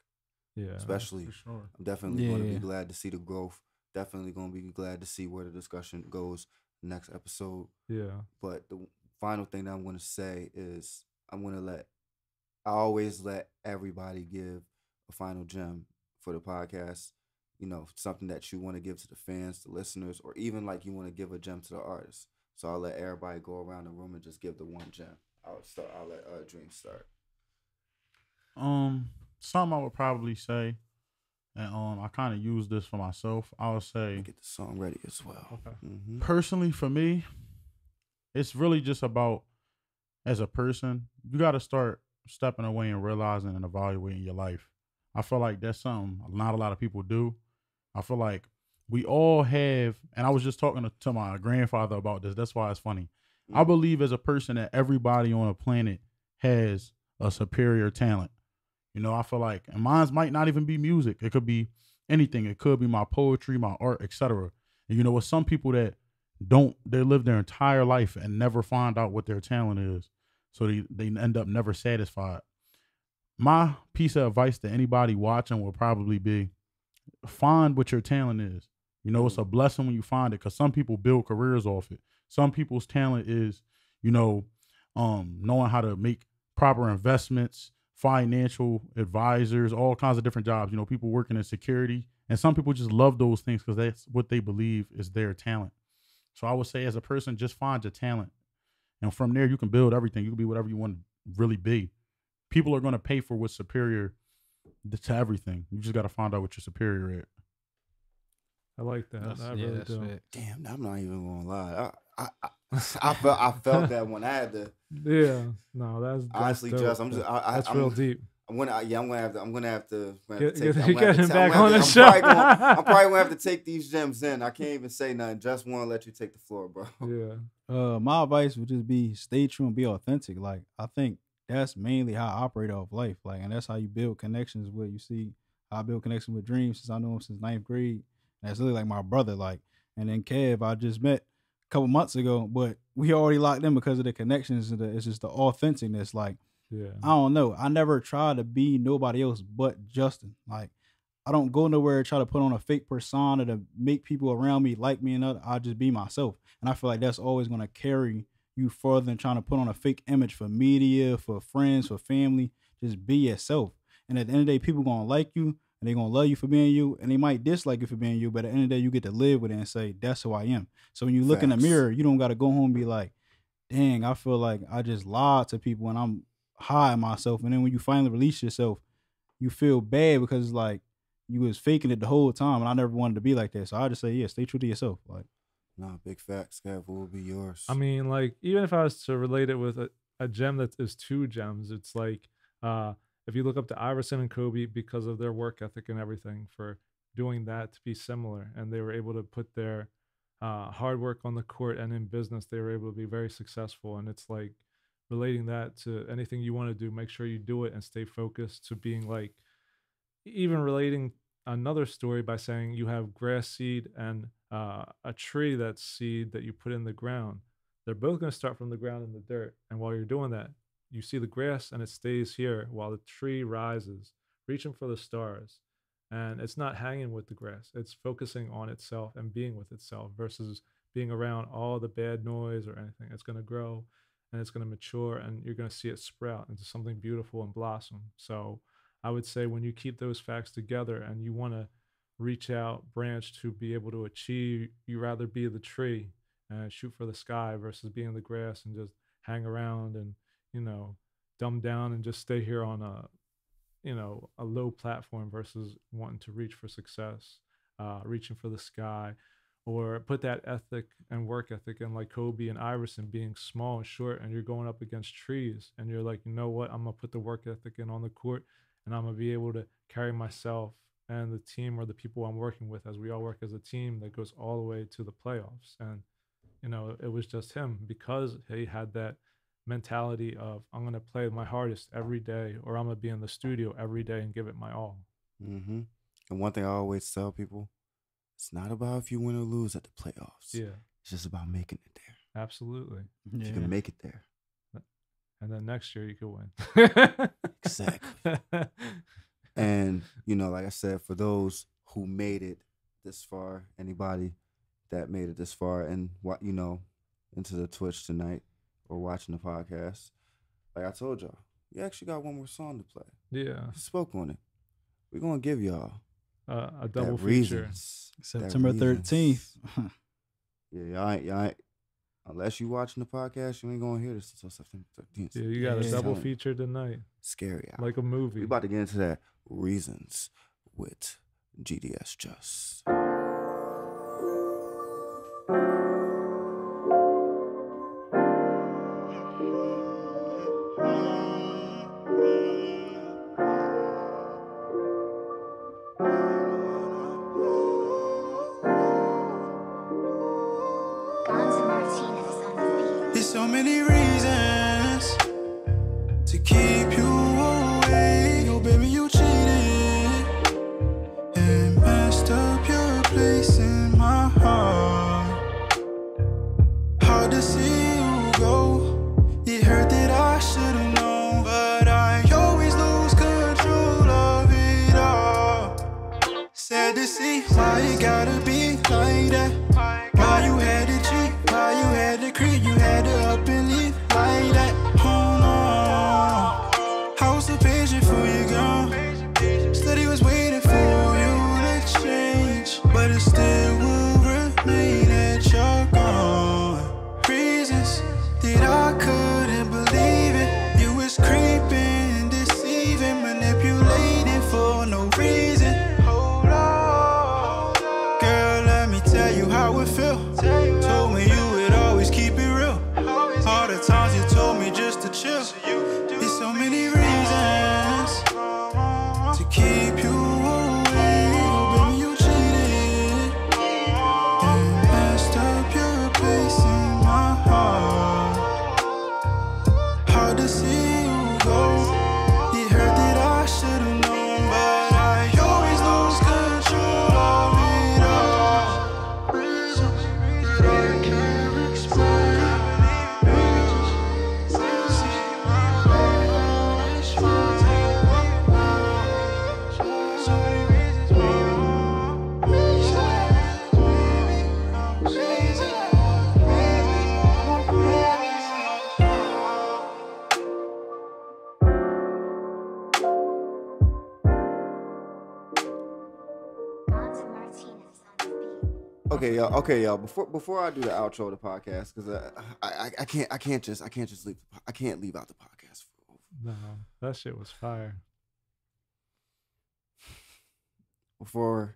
Yeah. Especially, for sure. I'm definitely going to be glad to see the growth. Definitely going to be glad to see where the discussion goes next episode. Yeah. But the final thing that I'm going to say is I always let everybody give a final gem for the podcast. Something that you want to give to the fans, the listeners, or even like you want to give a gem to the artist. So I'll let everybody go around the room and just give the one gem. I'll let Dream start. Something I would probably say, and I kind of use this for myself. I would say, get the song ready as well. Okay. Mm-hmm. Personally, for me, it's really just about, as a person, you got to start stepping away and realizing and evaluating your life. I feel like that's something not a lot of people do. I feel like we all have, and I was just talking to my grandfather about this. That's why it's funny. Mm-hmm. I believe as a person that everybody on the planet has a superior talent. I feel like, and mine might not even be music. It could be anything. It could be my poetry, my art, etc. And with some people that they live their entire life and never find out what their talent is. So they end up never satisfied. My piece of advice to anybody watching will probably be, find what your talent is. It's a blessing when you find it, because some people build careers off it. Some people's talent is, knowing how to make proper investments, financial advisors, all kinds of different jobs. People working in security, and some people just love those things because that's what they believe is their talent. So I would say, as a person, just find your talent, and from there you can build everything. You can be whatever you want to really be. People are going to pay for what's superior to everything. You just got to find out what you're superior at. I like that. I really do. Damn, I'm not even gonna lie. I felt that when I had to. Yeah, no, that's honestly, dope. Just that's real deep. I'm gonna have to get him back on the show. I'm probably gonna have to take these gems in. I can't even say nothing. Just want to let you take the floor, bro. Yeah. My advice would just be stay true and be authentic. Like, I think that's mainly how I operate off life. Like, and that's how you build connections with. You see, I build connections with Dream since I know him since 9th grade. And that's really like my brother. Like, and then Kev, I just met a couple months ago, but we already locked in because of the connections. It's just the authenticness. Like, Yeah. I don't know. I never tried to be nobody else but Justin. Like, I don't go nowhere and try to put on a fake persona to make people around me like me and other. I just be myself. And I feel like that's always going to carry you further than trying to put on a fake image for media, for friends, for family. Just be yourself. And at the end of the day, people going to like you and they're going to love you for being you. And they might dislike you for being you. But at the end of the day, you get to live with it and say, that's who I am. So when you look in the mirror, you don't got to go home and be like, dang, I feel like I just lied to people and I'm high on myself. And then when you finally release yourself, you feel bad because it's like you was faking it the whole time. And I never wanted to be like that. So I just say, yeah, stay true to yourself. Like, nah, big facts. Scav, what will be yours? I mean, like, even if I was to relate it with a gem that is 2 gems, it's like if you look up to Iverson and Kobe because of their work ethic and everything for doing that to be similar. And they were able to put their hard work on the court and in business, they were able to be very successful. And it's like relating that to anything you want to do, make sure you do it and stay focused, to being like, even relating another story by saying you have grass seed and a tree that's seed that you put in the ground. They're both going to start from the ground in the dirt. And while you're doing that, you see the grass and it stays here while the tree rises, reaching for the stars. And it's not hanging with the grass. It's focusing on itself and being with itself versus being around all the bad noise or anything. It's going to grow and it's going to mature and you're going to see it sprout into something beautiful and blossom. So I would say when you keep those facts together and you want to reach out, branch to be able to achieve, you rather be the tree and shoot for the sky versus being the grass and just hang around and, you know, dumb down and just stay here on a, you know, a low platform versus wanting to reach for success, reaching for the sky, or put that ethic and work ethic in like Kobe and Iverson being small and short and you're going up against trees and you're like, you know what, I'm going to put the work ethic in on the court and I'm going to be able to carry myself and the team or the people I'm working with as we all work as a team that goes all the way to the playoffs. And, you know, it was just him because he had that mentality of I'm going to play my hardest every day or I'm going to be in the studio every day and give it my all. Mm-hmm. And one thing I always tell people, it's not about if you win or lose at the playoffs. Yeah. It's just about making it there. Absolutely. If you can make it there. And then next year you could win. Exactly. And, you know, like I said, for those who made it this far, anybody that made it this far and, you know, into the Twitch tonight or watching the podcast, like I told y'all, we actually got one more song to play. Yeah. We spoke on it. We're going to give y'all a double feature. Reasons, September 13th. Yeah, y'all ain't, unless you watching the podcast, you ain't going to hear this until September 13th. Yeah, you got a double feature tonight. Scary hour. Like a movie. We about to get into that Reasons with GDS Jus. There's so many reasons to keep you away. Oh, baby, you cheated and messed up your place in my heart. Hard to see you go. It hurt that I should've known, but I always lose control of it all. Sad to see why it gotta be like that. Why you had to cheat, why you had to creep, you had to up and leave like that. Oh no, I was so patient for you, girl. Steady was waiting for you to change, but it still will remain that you're gone. Reasons that I couldn't believe it. You was creeping, deceiving, manipulating for no reason. Hold on, girl, let me tell you how it feel. Told me you would always keep it real. All the times you told me just to chill. There's so many reasons to keep you away. Oh, baby, you cheated and messed up your place in my heart. Hard to see you go. It hurt that I should've known, but I always lose control of it all. Reasons that I can't explain. Okay, y'all. Okay, y'all. Before I do the outro of the podcast, because I can't just leave. I can't leave out the podcast. No, that shit was fire. Before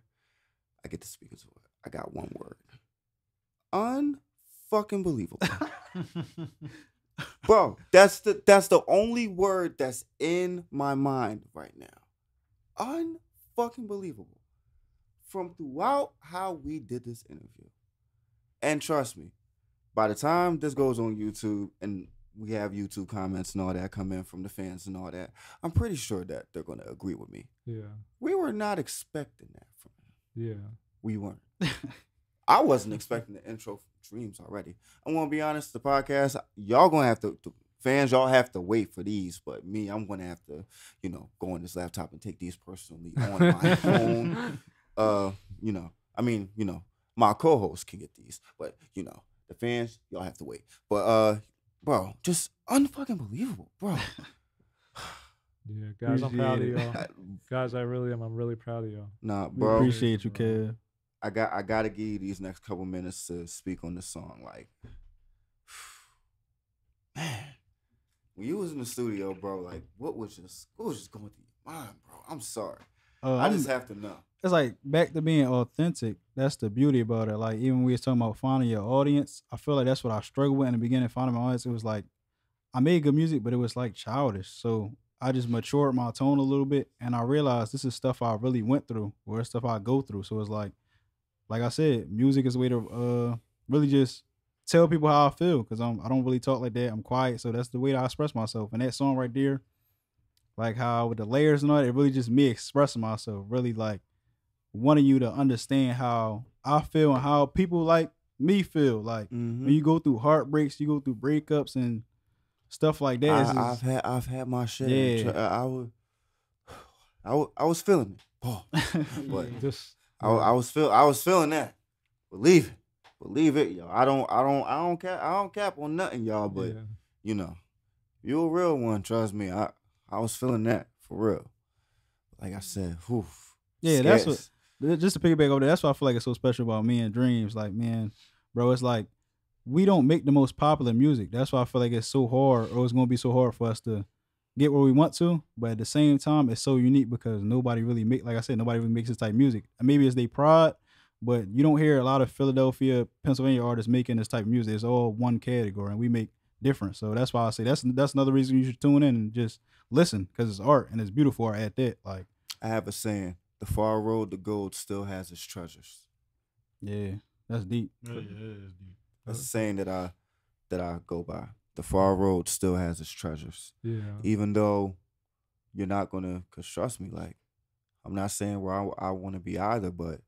I get to speak into it, I got one word. Unfucking believable. Bro, that's the only word that's in my mind right now. Unfucking believable. From throughout how we did this interview. And trust me, by the time this goes on YouTube and we have YouTube comments and all that come in from the fans and all that, I'm pretty sure that they're going to agree with me. Yeah. We were not expecting that from him. Yeah. We weren't. I wasn't expecting the intro from Dreamzzz already. I'm going to be honest, the podcast, y'all going to have to, fans, y'all have to wait for these, but me, I'm going to have to, go on this laptop and take these personally on my own. My co-host can get these, but the fans, y'all have to wait. But bro, just unfucking believable, bro. Yeah, guys, I'm proud of y'all. Guys, I really am. I'm really proud of y'all. Nah, We bro. appreciate you, Kev. I gotta give you these next couple minutes to speak on this song. Like, man, when you was in the studio, bro, like, what was just going through your mind, bro? I'm sorry. I just have to know. It's like back to being authentic. That's the beauty about it. Like, even when we was talking about finding your audience, I feel like that's what I struggled with in the beginning, finding my audience. It was like, I made good music, but it was like childish. So I just matured my tone a little bit, and I realized this is stuff I really went through, or stuff I go through. So it's like I said, music is a way to really just tell people how I feel, because I don't really talk like that. I'm quiet, so that's the way that I express myself. And that song right there, like how with the layers and all that, it really just me expressing myself, really like wanting you to understand how I feel and how people like me feel. Like when you go through heartbreaks, you go through breakups and stuff like that. I've had my shit. Yeah. I was feeling it, Paul. But I was feeling that. Believe it, y'all. I don't cap on nothing, y'all. But you a real one. Trust me. I was feeling that for real. Like I said, whew. Yeah, that's what. Just to piggyback over there, that's why I feel like it's so special about me and Dreamzzz. Like, man, bro, it's like we don't make the most popular music. That's why I feel like it's so hard, or it's gonna be so hard for us to get where we want to. But at the same time, it's so unique because nobody really like I said, nobody really makes this type of music. And maybe it's their pride, but you don't hear a lot of Philadelphia, Pennsylvania artists making this type of music. It's all one category, and we make different. So that's why I say that's another reason you should tune in and just listen, because it's art and it's beautiful art at that. Like, I have a saying: the far road to gold still has its treasures. Yeah, that's deep. Yeah, it is deep. That's a saying that I go by. The far road still has its treasures. Yeah. Even though you're not gonna, cause trust me, like, I'm not saying where I want to be either, but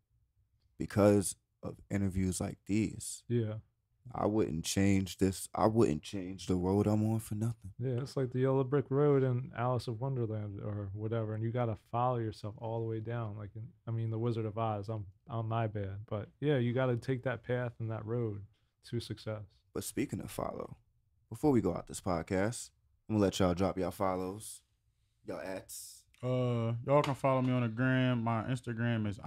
because of interviews like these, Yeah. I wouldn't change this. I wouldn't change the road I'm on for nothing. Yeah, it's like the Yellow Brick Road in Alice of Wonderland or whatever, and you gotta follow yourself all the way down. Like, the Wizard of Oz. I'm my bad, but yeah, you gotta take that path and that road to success. But speaking of follow, before we go out this podcast, I'm gonna let y'all drop y'all follows, y'all ats. Y'all can follow me on the gram. My Instagram is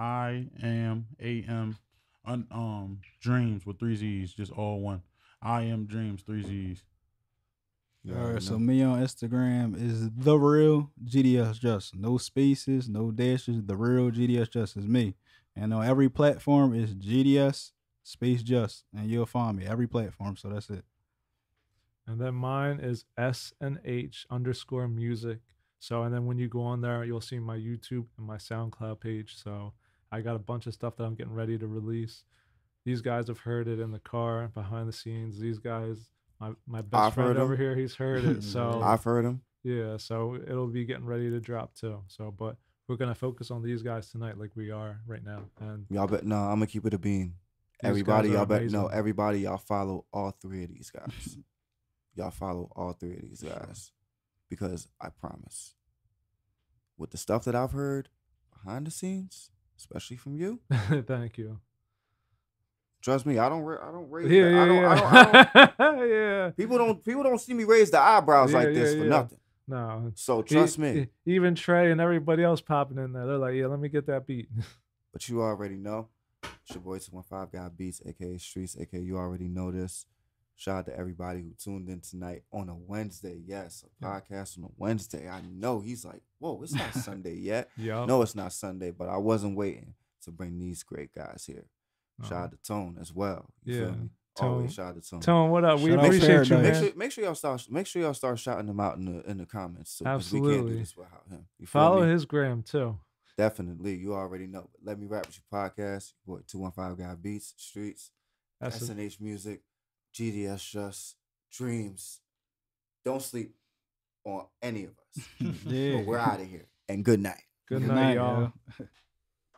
Dreamzzz with 3 Z's, just all one. I am Dreamzzz, 3 Z's. All right, so me on Instagram is the real GDS Jus. No spaces, no dashes. The real GDS Jus is me. And on every platform is GDS space Jus, and you'll find me every platform. So that's it. And then mine is SNH_music. So, and then when you go on there, you'll see my YouTube and my SoundCloud page. So I got a bunch of stuff that I'm getting ready to release. These guys have heard it in the car, behind the scenes. These guys, my best friend over here, he's heard it. So I've heard him. Yeah, so it'll be getting ready to drop too. So, but we're gonna focus on these guys tonight, like we are right now. And y'all bet. No, I'm gonna keep it a bean. Everybody, y'all bet. No, everybody, y'all follow all 3 of these guys. Y'all follow all 3 of these guys, because I promise, with the stuff that I've heard behind the scenes, especially from you. Thank you. Trust me, I don't raise. Yeah. People don't see me raise the eyebrows like this for nothing. No. So trust me. Even Trey and everybody else popping in there, they're like, yeah, let me get that beat. But you already know, It's your boy 215 Got Beats, aka Streets, aka you already know this. Shout out to everybody who tuned in tonight on a Wednesday. Yes, a podcast on a Wednesday. I know he's like, whoa, it's not Sunday yet. Yeah. No, it's not Sunday, but I wasn't waiting to bring these great guys here. Shout out to Tone as well. You feel me? Tone. Always shout out to Tone. Tone, what up? We Shout out appreciate you, Paradise. man. Make sure y'all start shouting him out in the comments too. 'Cause we can't Absolutely. do this without him. You feel Follow me? his gram too. Definitely. You already know. But Let Me Rap With You podcast. Your boy 215 Got Beats, Streets, That's it. SNH Music, GDS Jus Dreamzzz. Don't sleep on any of us. Yeah. But we're out of here. And good night. Good Good night, night, y'all. yo.